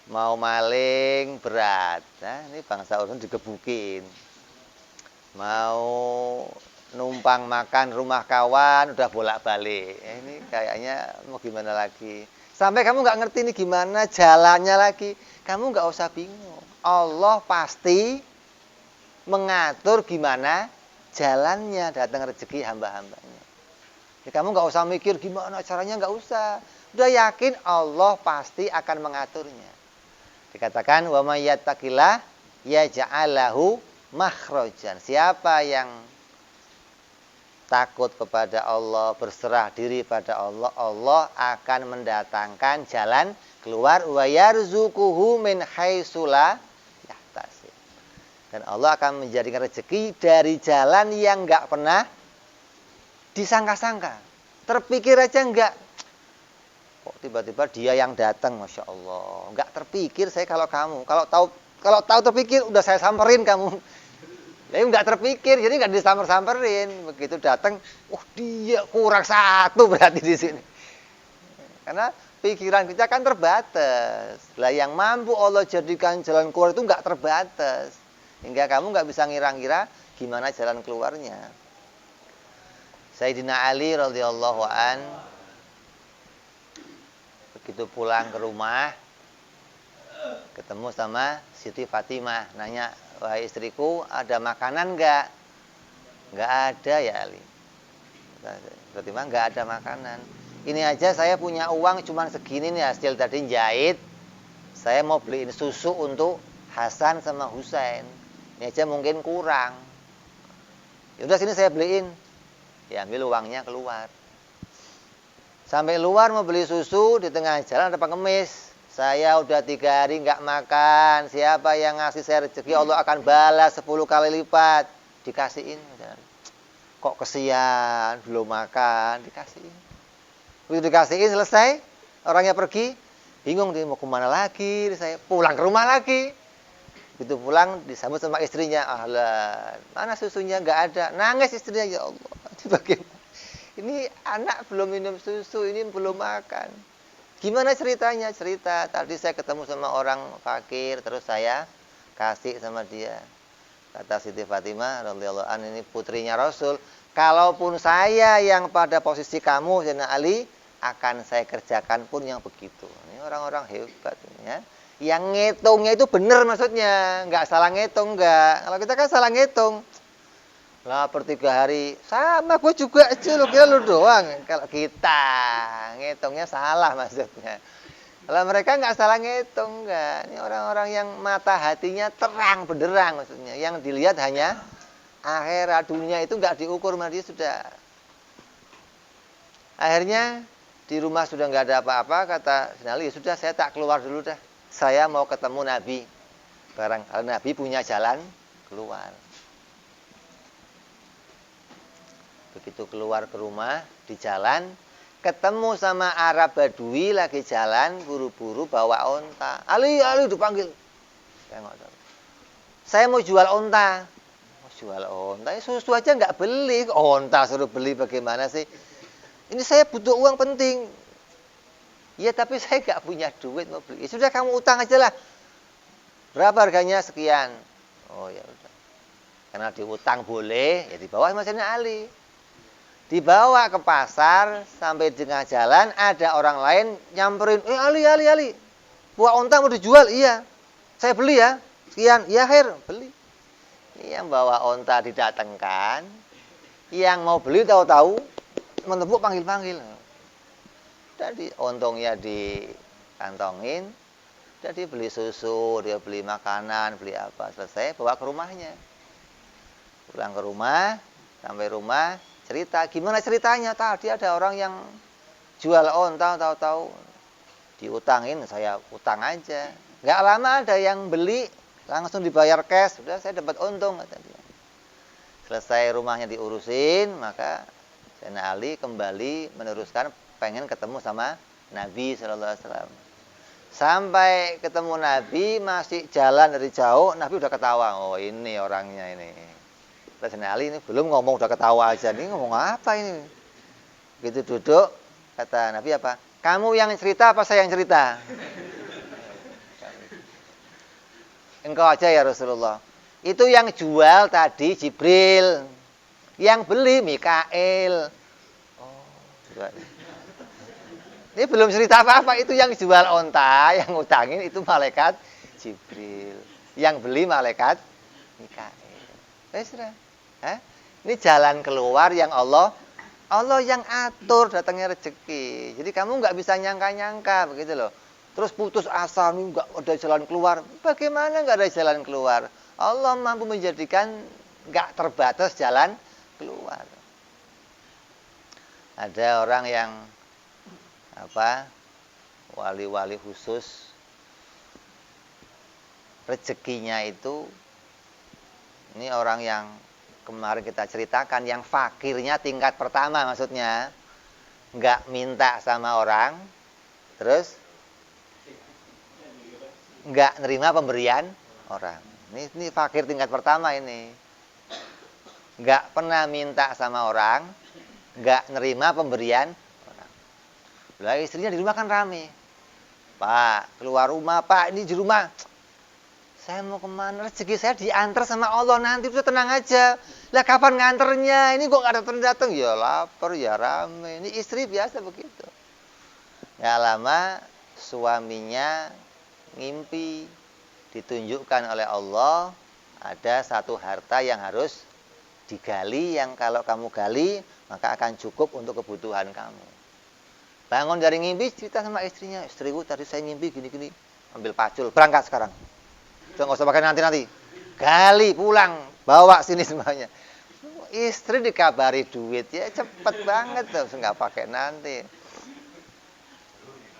mau maling berat. Nah, ini bangsa Urun digebukin. Mau numpang makan rumah kawan udah bolak-balik. Ini kayaknya mau gimana lagi. Sampai kamu nggak ngerti ini gimana jalannya lagi. Kamu nggak usah bingung. Allah pasti mengatur gimana jalannya datang rezeki hamba-hambanya. Jadi kamu nggak usah mikir gimana caranya, nggak usah. Udah yakin Allah pasti akan mengaturnya. Dikatakan wa may yattaqillah yaj'al lahu makhrajan. Siapa yang takut kepada Allah, berserah diri pada Allah, Allah akan mendatangkan jalan keluar. Wa yarzuquhu min haitsu la yahtasib. Dan Allah akan menjadikan rezeki dari jalan yang enggak pernah disangka-sangka. Terpikir aja enggak. Kok tiba-tiba dia yang datang, Masya Allah. Enggak terpikir saya kalau kamu. Kalau tahu terpikir udah saya samperin kamu. Tapi nggak terpikir, jadi nggak disamper-samperin. Begitu datang, dia kurang satu berarti di sini. Karena pikiran kita kan terbatas. Lah yang mampu Allah jadikan jalan keluar itu nggak terbatas. Hingga kamu nggak bisa ngira-ngira gimana jalan keluarnya. Sayyidina Ali radhiyallahu an begitu pulang ke rumah ketemu sama Siti Fatimah, nanya, "Wahai istriku, ada makanan nggak?" "Nggak ada ya Ali." Fatimah, "Nggak ada makanan. Ini aja saya punya uang cuma segini nih, hasil tadi jahit. Saya mau beliin susu untuk Hasan sama Husain. Ini aja mungkin kurang. Ya udah sini saya beliin." Diambil uangnya keluar. Sampai luar mau beli susu, di tengah jalan ada pengemis. "Saya udah 3 hari nggak makan. Siapa yang ngasih saya rezeki, Allah akan balas 10 kali lipat." Dikasihin. Kok kesian, belum makan, dikasihin. Begitu dikasihin selesai, orangnya pergi, bingung dia mau kemana lagi. Saya pulang ke rumah lagi. Begitu pulang disambut sama istrinya, "Ahlan, mana susunya?" "Nggak ada." Nangis istrinya, "Ya Allah, bagaimana? Ini anak belum minum susu, ini belum makan. Gimana ceritanya?" "Cerita, tadi saya ketemu sama orang fakir, terus saya kasih sama dia." Kata Siti Fatimah radhiyallahu anha, ini putrinya Rasul, "Kalaupun saya yang pada posisi kamu, Sayyidina Ali, akan saya kerjakan pun yang begitu." Ini orang-orang hebat ya. Yang ngitungnya itu benar maksudnya, nggak salah ngitung, nggak. Kalau kita kan salah ngitung. Lah per 3 hari, sama gue juga aja, lu kira lu doang. Kalau kita ngitungnya salah maksudnya. Kalau mereka nggak salah ngitung, nggak. Ini orang-orang yang mata hatinya terang benderang maksudnya. Yang dilihat hanya akhirat, dunia itu nggak diukur sama dia sudah. Akhirnya di rumah sudah nggak ada apa-apa, kata Sinali, "Ya sudah, saya tak keluar dulu dah. Saya mau ketemu Nabi. Barangkali Nabi punya jalan keluar." Begitu keluar ke rumah, di jalan ketemu sama Arab Badui lagi jalan buru-buru bawa onta. Ali dipanggil. Saya mau jual onta." "Mau jual onta? Ya, susu aja nggak beli, onta suruh beli bagaimana sih?" "Ini saya butuh uang penting." "Ya tapi saya nggak punya duit mau beli." "Ya sudah, kamu utang aja lah." "Berapa harganya?" "Sekian." "Oh ya udah." Karena diutang boleh, ya dibawa sama Sayyidina Ali. Dibawa ke pasar, sampai di tengah jalan ada orang lain nyamperin, Ali, buah onta mau dijual." "Iya." "Saya beli ya." "Sekian." "Ya Her, beli." Yang bawa onta didatangkan, yang mau beli tahu-tahu menepuk panggil-panggil. Jadi untungnya dikantongin, jadi beli susu, dia beli makanan, beli apa, selesai bawa ke rumahnya. Pulang ke rumah, sampai rumah cerita, "Gimana ceritanya? Tadi ada orang yang jual onta, tahu-tahu diutangin, saya utang aja. Nggak lama ada yang beli, langsung dibayar cash, sudah saya dapat untung," kata dia. Selesai rumahnya diurusin, maka Sayyidina Ali kembali meneruskan pengen ketemu sama Nabi sallallahu alaihi wasallam. Sampai ketemu Nabi, masih jalan dari jauh, Nabi udah ketawa. "Oh, ini orangnya ini." Sayyidina Ali ini belum ngomong udah ketawa aja. Ini ngomong apa ini? Begitu duduk, kata Nabi apa? "Kamu yang cerita apa saya yang cerita?" "Engkau aja ya Rasulullah." "Itu yang jual tadi Jibril, yang beli Mikail." "Oh, ini belum cerita apa-apa, itu yang jual onta, yang ngutangin itu malaikat Jibril, yang beli malaikat Mikail." Ini jalan keluar yang Allah yang atur datangnya rezeki. Jadi kamu nggak bisa nyangka-nyangka begitu loh. Terus putus asa, nih nggak ada jalan keluar. Bagaimana nggak ada jalan keluar? Allah mampu menjadikan nggak terbatas jalan keluar. Ada orang yang wali-wali khusus, rezekinya itu, ini orang yang kemarin kita ceritakan, yang fakirnya tingkat pertama, maksudnya nggak minta sama orang, terus nggak nerima pemberian orang. Ini fakir tingkat pertama ini. nggak pernah minta sama orang, nggak nerima pemberian orang. Lah istrinya di rumah kan rame. Pak, keluar rumah, Pak, ini di rumah. Saya mau kemana? Rezeki saya diantar sama Allah, nanti udah tenang aja. Lah kapan nganternya? Ini kok nggak datang-datang? Ya lapar, ya rame. Ini istri biasa begitu. Nggak lama suaminya ngimpi, ditunjukkan oleh Allah ada satu harta yang harus digali, yang kalau kamu gali maka akan cukup untuk kebutuhan kamu. Bangun dari ngimpi, cerita sama istrinya, istriku tadi saya ngimpi gini-gini, ambil pacul, berangkat sekarang. Udah nggak usah pakai nanti-nanti, gali pulang, bawa sini semuanya. Istri dikabari duit, ya cepet banget tuh, nggak pakai nanti.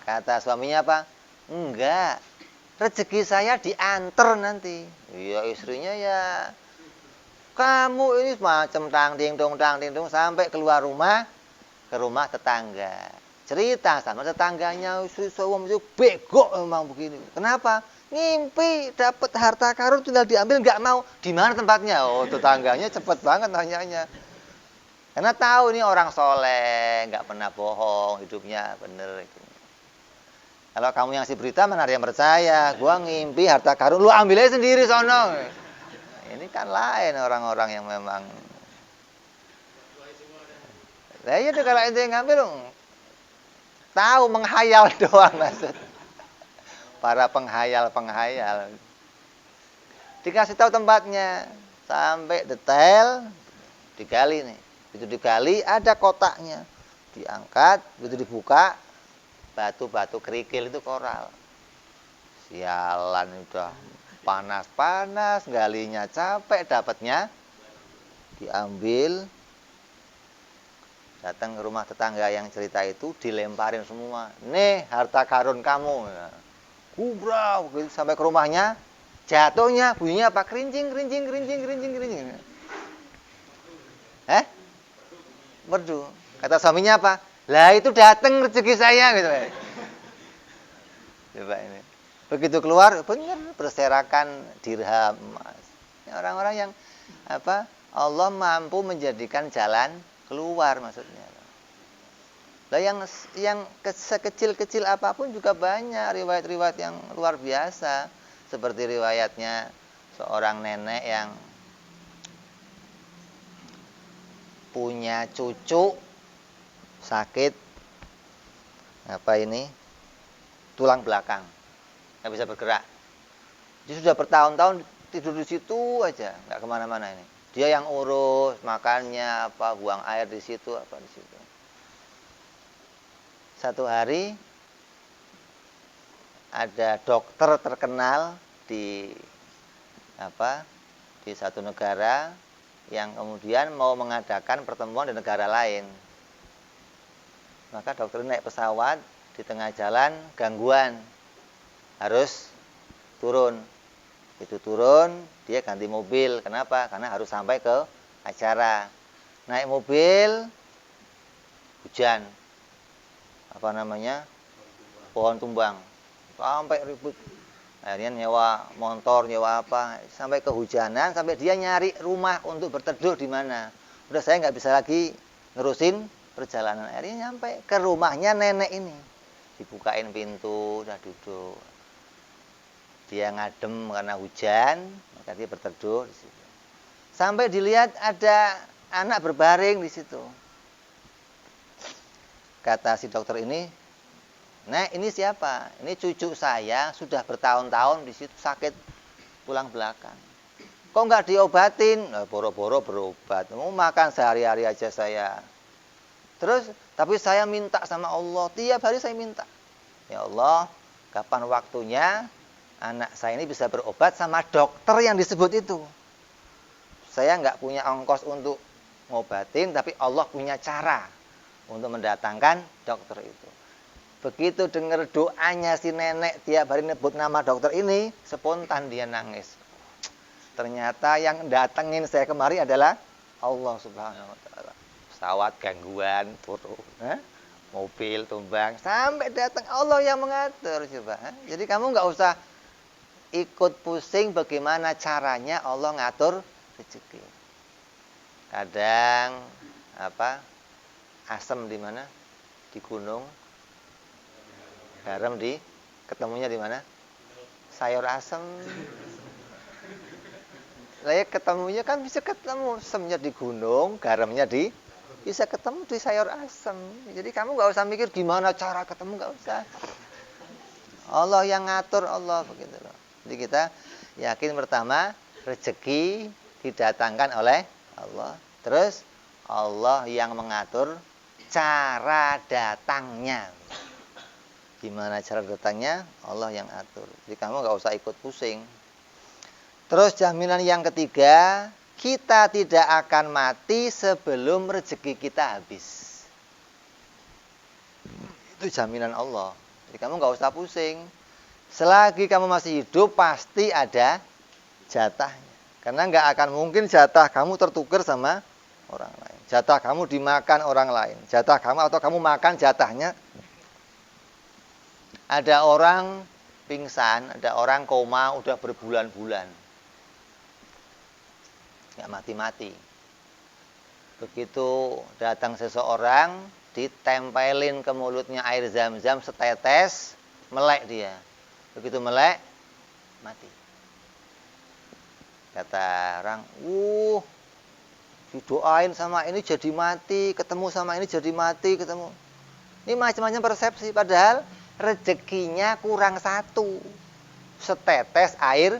Kata suaminya apa? Enggak, rezeki saya diantar nanti. Iya, istrinya ya, kamu ini macam tang ding dong sampai keluar rumah, ke rumah tetangga. Cerita sama tetangganya, suami itu bego memang begini. Kenapa? Ngimpi dapat harta karun tinggal diambil, nggak mau. Di mana tempatnya? Oh, tetangganya cepet banget nanyanya. Karena tahu ini orang soleh, nggak pernah bohong, hidupnya bener. Kalau kamu yang si berita, mana ada yang percaya? Gua ngimpi harta karun, lu ambil aja sendiri sono. Ini kan lain orang-orang yang memang. Nah, iya deh, kalau ente ngambil, tahu menghayal doang maksud. Para penghayal. Dikasih tahu tempatnya sampai detail, digali nih. Itu digali ada kotaknya. Diangkat, begitu dibuka, batu-batu kerikil itu koral. Sialan, udah panas-panas, galinya capek, dapatnya diambil. Datang ke rumah tetangga yang cerita itu, dilemparin semua. Nih harta karun kamu. Kubrau, sampai ke rumahnya, jatuhnya bunyinya apa? Kerincing. Merdu. Kata suaminya apa? Lah itu datang rezeki saya gitu. Coba ini. Begitu keluar, benar berserakan dirham emas. Orang-orang yang apa? Allah mampu menjadikan jalan keluar maksudnya. Lah yang sekecil-kecil apapun juga banyak riwayat-riwayat yang luar biasa, seperti riwayatnya seorang nenek yang punya cucu sakit tulang belakang, nggak bisa bergerak. Dia sudah bertahun-tahun tidur di situ aja, nggak kemana-mana ini. Dia yang urus makannya, buang air di situ, di situ. Satu hari ada dokter terkenal di satu negara yang kemudian mau mengadakan pertemuan di negara lain. Maka dokter naik pesawat, di tengah jalan gangguan, harus turun. Itu turun, dia ganti mobil. Kenapa? Karena harus sampai ke acara. Naik mobil, hujan. Pohon tumbang. Sampai ribut. Akhirnya nyewa motor, nyewa apa, sampai kehujanan, sampai dia nyari rumah untuk berteduh di mana. Udah saya nggak bisa lagi nerusin perjalanan. Akhirnya nyampe ke rumahnya nenek ini. Dibukain pintu, udah duduk. Dia ngadem karena hujan, maka dia berteduh di situ. Sampai dilihat ada anak berbaring di situ. Kata si dokter ini, "Nek, ini siapa? Ini cucu saya, sudah bertahun-tahun di situ sakit tulang belakang. Kok nggak diobatin?" Nah, boro-boro berobat. Mau makan sehari-hari aja saya. Terus, tapi saya minta sama Allah, tiap hari saya minta. Ya Allah, kapan waktunya anak saya ini bisa berobat sama dokter yang disebut itu. Saya nggak punya ongkos untuk ngobatin, tapi Allah punya cara untuk mendatangkan dokter itu. Begitu dengar doanya si nenek tiap hari nyebut nama dokter ini, spontan dia nangis. Ternyata yang datengin saya kemari adalah Allah Subhanahu wa taala. Pesawat gangguan, turun, mobil tumbang, sampai datang Allah yang mengatur coba. Jadi kamu nggak usah ikut pusing bagaimana caranya Allah ngatur rezeki. Kadang asam di mana? Di gunung. Garam ketemunya di mana? Sayur asem. Lah ya ketemunya kan bisa ketemu asemnya di gunung, garamnya bisa ketemu di sayur asem. Jadi kamu nggak usah mikir gimana cara ketemu, nggak usah. Allah yang ngatur, Allah begitu loh. Jadi kita yakin pertama rezeki didatangkan oleh Allah. Terus Allah yang mengatur cara datangnya. Gimana cara datangnya? Allah yang atur. Jadi kamu nggak usah ikut pusing. Terus jaminan yang ketiga, kita tidak akan mati sebelum rezeki kita habis. Itu jaminan Allah. Jadi kamu nggak usah pusing. Selagi kamu masih hidup pasti ada jatahnya. Karena nggak akan mungkin jatah kamu tertukar sama orang lain. Jatah kamu dimakan orang lain. Jatah kamu atau kamu makan jatahnya. Ada orang pingsan, ada orang koma udah berbulan-bulan. Nggak mati-mati. Begitu datang seseorang, ditempelin ke mulutnya air zam-zam setetes, melek dia. Begitu melek, mati. Kata orang, didoain sama ini jadi mati, ketemu sama ini jadi mati, ketemu. Ini macam-macam persepsi, padahal rezekinya kurang satu. Setetes air,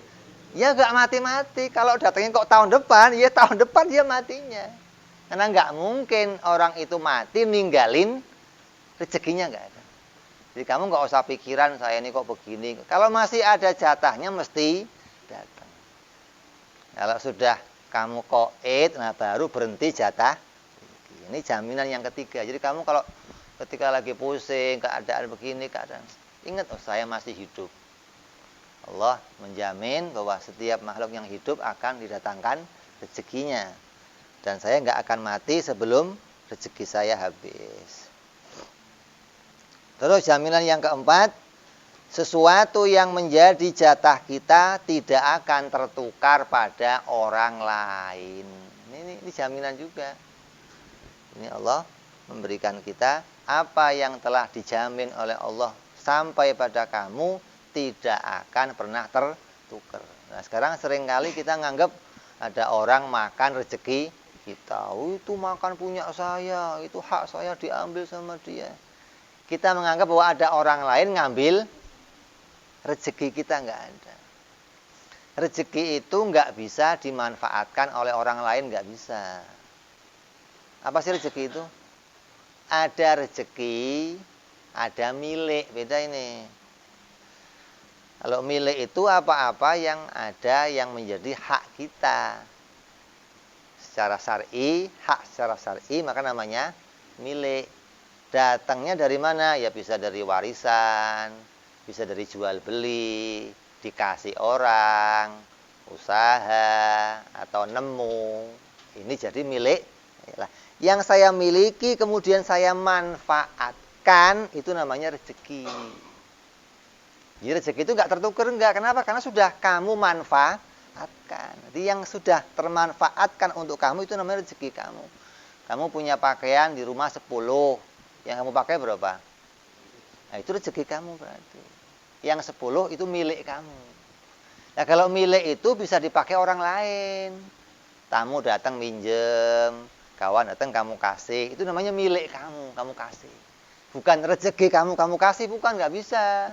ya nggak mati-mati. Kalau datangnya kok tahun depan, ya tahun depan dia matinya. Karena nggak mungkin orang itu mati ninggalin rezekinya nggak ada. Jadi kamu nggak usah pikiran saya ini kok begini. Kalau masih ada jatahnya mesti datang. Kalau sudah kamu koid, nah baru berhenti jatah. Ini jaminan yang ketiga. Jadi kamu kalau ketika lagi pusing, keadaan begini, keadaan, ingat, saya masih hidup. Allah menjamin bahwa setiap makhluk yang hidup akan didatangkan rezekinya. Dan saya nggak akan mati sebelum rezeki saya habis. Terus jaminan yang keempat, sesuatu yang menjadi jatah kita tidak akan tertukar pada orang lain. Ini jaminan juga. Ini Allah memberikan kita apa yang telah dijamin oleh Allah sampai pada kamu tidak akan pernah tertukar. Nah, sekarang seringkali kita nganggap ada orang makan rezeki kita. Itu makan punya saya, itu hak saya diambil sama dia. Kita menganggap bahwa ada orang lain ngambil rezeki kita, nggak ada. Rezeki itu nggak bisa dimanfaatkan oleh orang lain, nggak bisa. Apa sih rezeki itu? Ada rezeki, ada milik, beda ini. Kalau milik itu apa-apa yang ada yang menjadi hak kita. Secara syar'i, hak secara syar'i maka namanya milik. Datangnya dari mana? Ya bisa dari warisan, bisa dari jual beli, dikasih orang, usaha, atau nemu. Ini jadi milik. Yang saya miliki kemudian saya manfaatkan, itu namanya rezeki. Jadi rezeki itu nggak tertukar, enggak. Kenapa? Karena sudah kamu manfaatkan. Jadi yang sudah termanfaatkan untuk kamu itu namanya rezeki kamu. Kamu punya pakaian di rumah 10. Yang kamu pakai berapa? Nah, itu rezeki kamu berarti. Yang 10 itu milik kamu. Nah, kalau milik itu bisa dipakai orang lain. Tamu datang minjem, kawan datang kamu kasih. Itu namanya milik kamu, kamu kasih. Bukan rezeki kamu kasih, bukan, nggak bisa.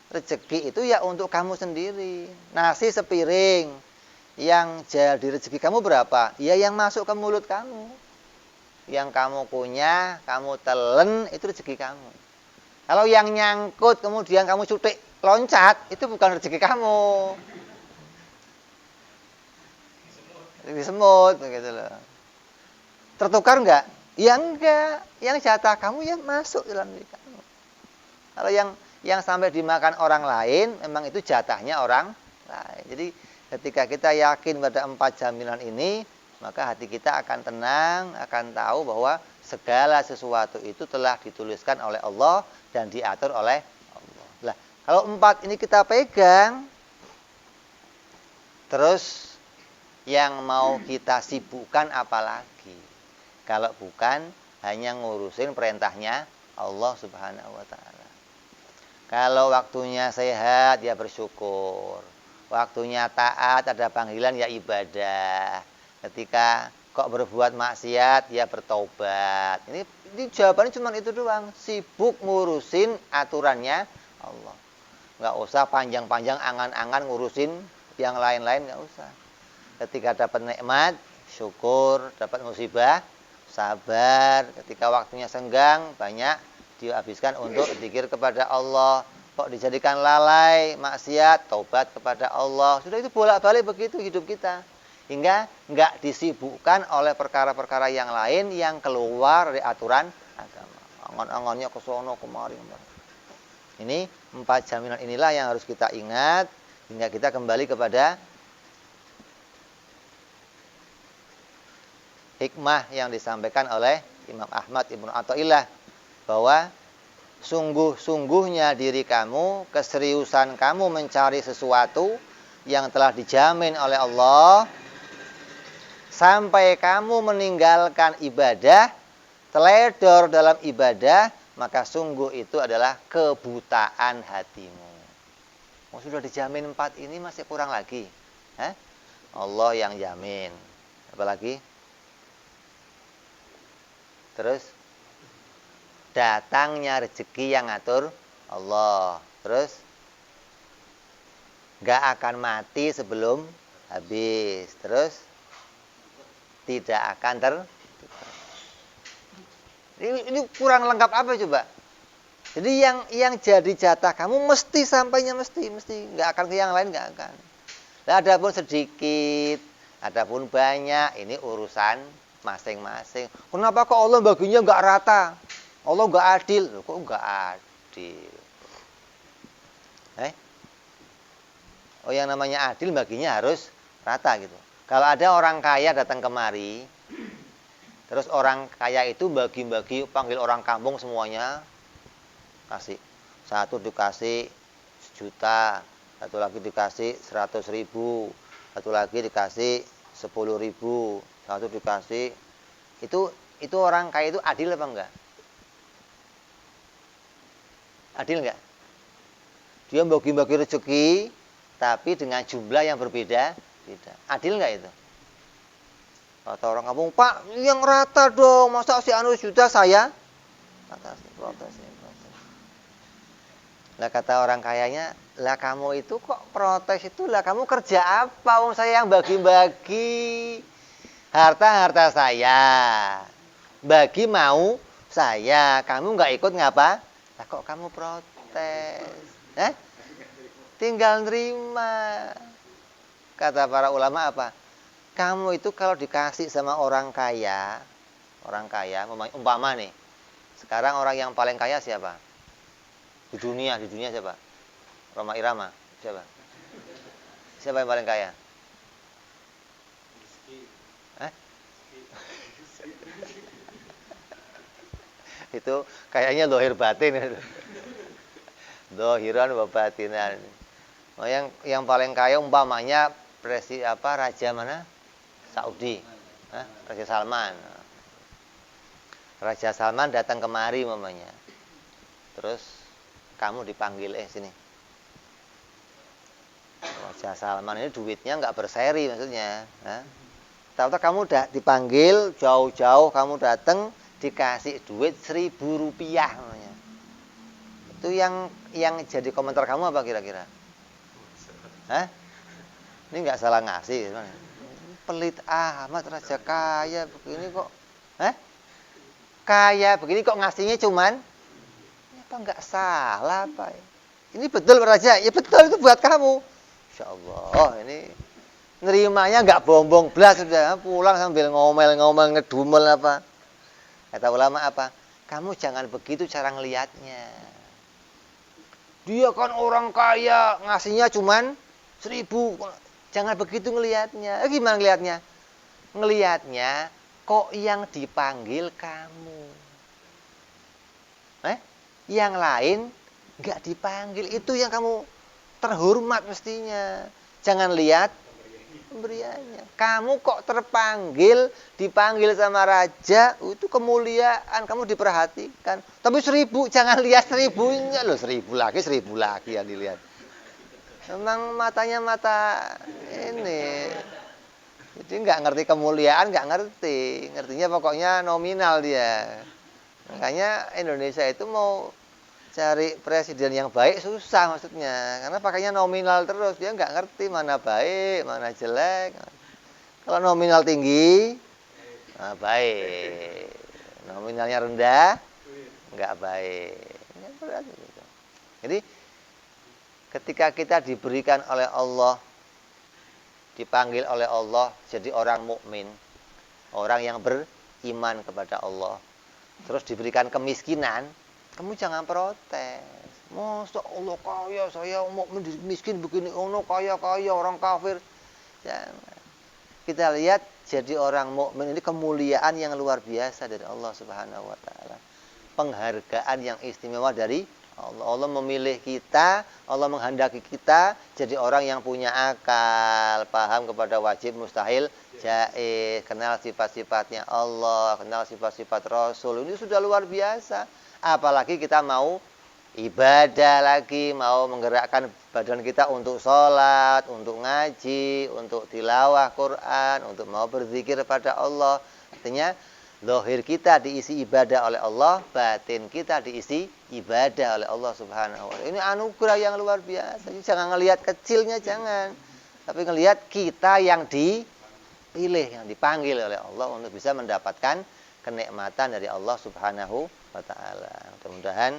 Rezeki itu ya untuk kamu sendiri. Nasi sepiring, yang jadi rezeki kamu berapa? Ya yang masuk ke mulut kamu. Yang kamu punya, kamu telen, itu rezeki kamu. Kalau yang nyangkut kemudian kamu cutik loncat, itu bukan rezeki kamu. Rezeki semut begitu loh. Tertukar enggak? Ya enggak. Yang jatah kamu ya masuk dalam diri kamu. Kalau yang sampai dimakan orang lain, memang itu jatahnya orang lain. Jadi ketika kita yakin pada 4 jaminan ini, maka hati kita akan tenang, akan tahu bahwa segala sesuatu itu telah dituliskan oleh Allah dan diatur oleh Allah. Lah, kalau 4 ini kita pegang, terus yang mau kita sibukkan apalagi. Kalau bukan hanya ngurusin perintahnya Allah Subhanahu wa taala. Kalau waktunya sehat ya bersyukur. Waktunya taat ada panggilan ya ibadah. Ketika kok berbuat maksiat ya bertobat. Ini jawabannya cuma itu doang. Sibuk ngurusin aturannya Allah. Nggak usah panjang-panjang angan-angan ngurusin yang lain-lain, nggak usah. Ketika dapat nikmat, syukur. Dapat musibah, sabar. Ketika waktunya senggang, banyak dihabiskan untuk zikir kepada Allah. Kok dijadikan lalai, maksiat, taubat kepada Allah. Sudah itu bolak-balik begitu hidup kita. Hingga nggak disibukkan oleh perkara-perkara yang lain yang keluar dari aturan agama. Angan-angannya ke sono kemari. Ini 4 jaminan inilah yang harus kita ingat hingga kita kembali kepada hikmah yang disampaikan oleh Imam Ahmad Ibnu Athaillah bahwa sungguh-sungguhnya diri kamu, keseriusan kamu mencari sesuatu yang telah dijamin oleh Allah sampai kamu meninggalkan ibadah, teledor dalam ibadah, maka sungguh itu adalah kebutaan hatimu. Sudah dijamin 4 ini masih kurang lagi. Allah yang jamin. Apalagi? Terus datangnya rezeki yang ngatur Allah. Terus gak akan mati sebelum habis. Terus tidak akan ini kurang lengkap apa coba? Jadi yang jadi jatah kamu mesti sampainya mesti nggak akan ke yang lain, nggak akan. Nah, adapun sedikit, adapun banyak, ini urusan masing-masing. Kenapa kok Allah baginya nggak rata? Allah nggak adil? Loh, kok nggak adil? Oh, yang namanya adil baginya harus rata gitu. Kalau ada orang kaya datang kemari, terus orang kaya itu bagi-bagi panggil orang kampung semuanya, kasih. Satu dikasih 1 juta, satu lagi dikasih 100.000, satu lagi dikasih 10.000, satu dikasih. Itu orang kaya itu adil apa enggak? Adil enggak? Dia bagi-bagi rezeki, tapi dengan jumlah yang berbeda. Adil enggak itu? Kata orang kampung, Pak, yang rata dong, masa si anu juta saya? Protes. Lah kata orang kayanya, lah kamu itu kok protes itu, lah kamu kerja apa? Wong saya yang bagi-bagi harta saya, bagi mau saya, kamu nggak ikut ngapa? Lah kok kamu protes? Tinggal nerima. Kata para ulama apa? Kamu itu kalau dikasih sama orang kaya, umpama nih, sekarang orang yang paling kaya siapa? Di dunia siapa? Roma Irama, siapa? Siapa yang paling kaya? Itu kayaknya dohir batin. Dohiran wa batinan. Oh, yang paling kaya umpamanya raja mana? Saudi. Raja Salman. Raja Salman datang kemari umpamanya. Terus kamu dipanggil sini. Raja Salman ini duitnya nggak berseri maksudnya. Tahu-tahu kamu udah dipanggil jauh-jauh, kamu datang dikasih duit 1.000 rupiah namanya. Itu yang jadi komentar kamu apa kira-kira? Ini nggak salah ngasih, pelit amat raja kaya begini kok, kaya begini kok ngasihnya cuman, apa nggak salah apa? Ini betul raja, ya betul itu buat kamu. Insya Allah ini nerimanya nggak bombong blas sudah pulang sambil ngomel-ngomel ngedumel apa. Kata ulama apa? Kamu jangan begitu cara ngelihatnya. Dia kan orang kaya ngasihnya cuman 1.000. Jangan begitu ngelihatnya. Gimana ngelihatnya? Ngelihatnya kok yang dipanggil kamu. Yang lain nggak dipanggil. Itu yang kamu terhormat mestinya. Jangan lihat pemberiannya. Kamu kok dipanggil sama raja, itu kemuliaan, kamu diperhatikan. Tapi 1000, jangan lihat 1000-nya loh, 1000 lagi yang dilihat. Memang matanya mata ini. Jadi nggak ngerti kemuliaan, nggak ngerti. Ngertinya pokoknya nominal dia. Makanya Indonesia itu mau cari presiden yang baik susah maksudnya, karena pakainya nominal terus, dia nggak ngerti mana baik mana jelek. Kalau nominal tinggi baik, nominalnya rendah nggak baik. Jadi ketika kita diberikan oleh Allah, dipanggil oleh Allah jadi orang mukmin, orang yang beriman kepada Allah, terus diberikan kemiskinan, kamu jangan protes. Masa Allah kaya, saya mukmin miskin begini, ono kaya orang kafir. Jangan. Kita lihat jadi orang mukmin ini kemuliaan yang luar biasa dari Allah Subhanahu wa taala. Penghargaan yang istimewa dari Allah. Allah memilih kita, Allah menghendaki kita jadi orang yang punya akal, paham kepada wajib, mustahil, jaiz, kenal sifat-sifatnya Allah, kenal sifat-sifat Rasul. Ini sudah luar biasa. Apalagi kita mau ibadah lagi, mau menggerakkan badan kita untuk sholat, untuk ngaji, untuk tilawah Quran, untuk mau berzikir pada Allah. Artinya zahir kita diisi ibadah oleh Allah, batin kita diisi ibadah oleh Allah Subhanahu wa taala. Ini anugerah yang luar biasa. Jadi jangan ngelihat kecilnya, jangan. Tapi ngelihat kita yang dipilih, yang dipanggil oleh Allah untuk bisa mendapatkan kenikmatan dari Allah Subhanahu wa taala. Mudah-mudahan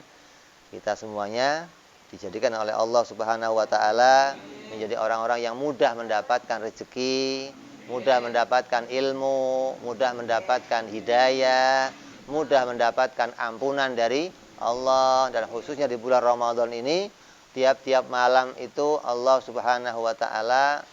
kita semuanya dijadikan oleh Allah Subhanahu wa taala menjadi orang-orang yang mudah mendapatkan rezeki, mudah mendapatkan ilmu, mudah mendapatkan hidayah, mudah mendapatkan ampunan dari Allah. Dan khususnya di bulan Ramadan ini, tiap-tiap malam itu Allah Subhanahu wa taala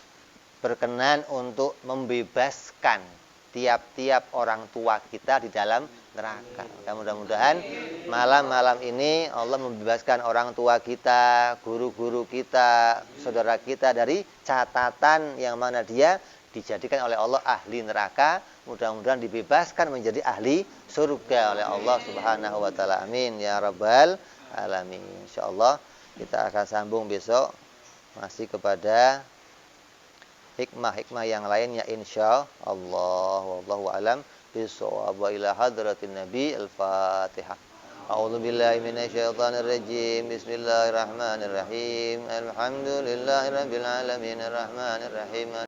berkenan untuk membebaskan tiap-tiap orang tua kita di dalam neraka. Mudah-mudahan malam-malam ini Allah membebaskan orang tua kita, guru-guru kita, saudara kita dari catatan yang mana dia dijadikan oleh Allah ahli neraka. Mudah-mudahan dibebaskan menjadi ahli surga oleh Allah Subhanahu wa taala. Amin ya rabbal alamin. Insyaallah kita akan sambung besok masih kepada hikmah-hikmah yang lainnya insyaallah. Wallahu alam bissawab. Wa ila hadratin nabi al-fatihah. A'udzu billahi minasyaitonir rajim. Bismillahirrahmanirrahim. Alhamdulillahirabbil alamin arrahmanirrahim.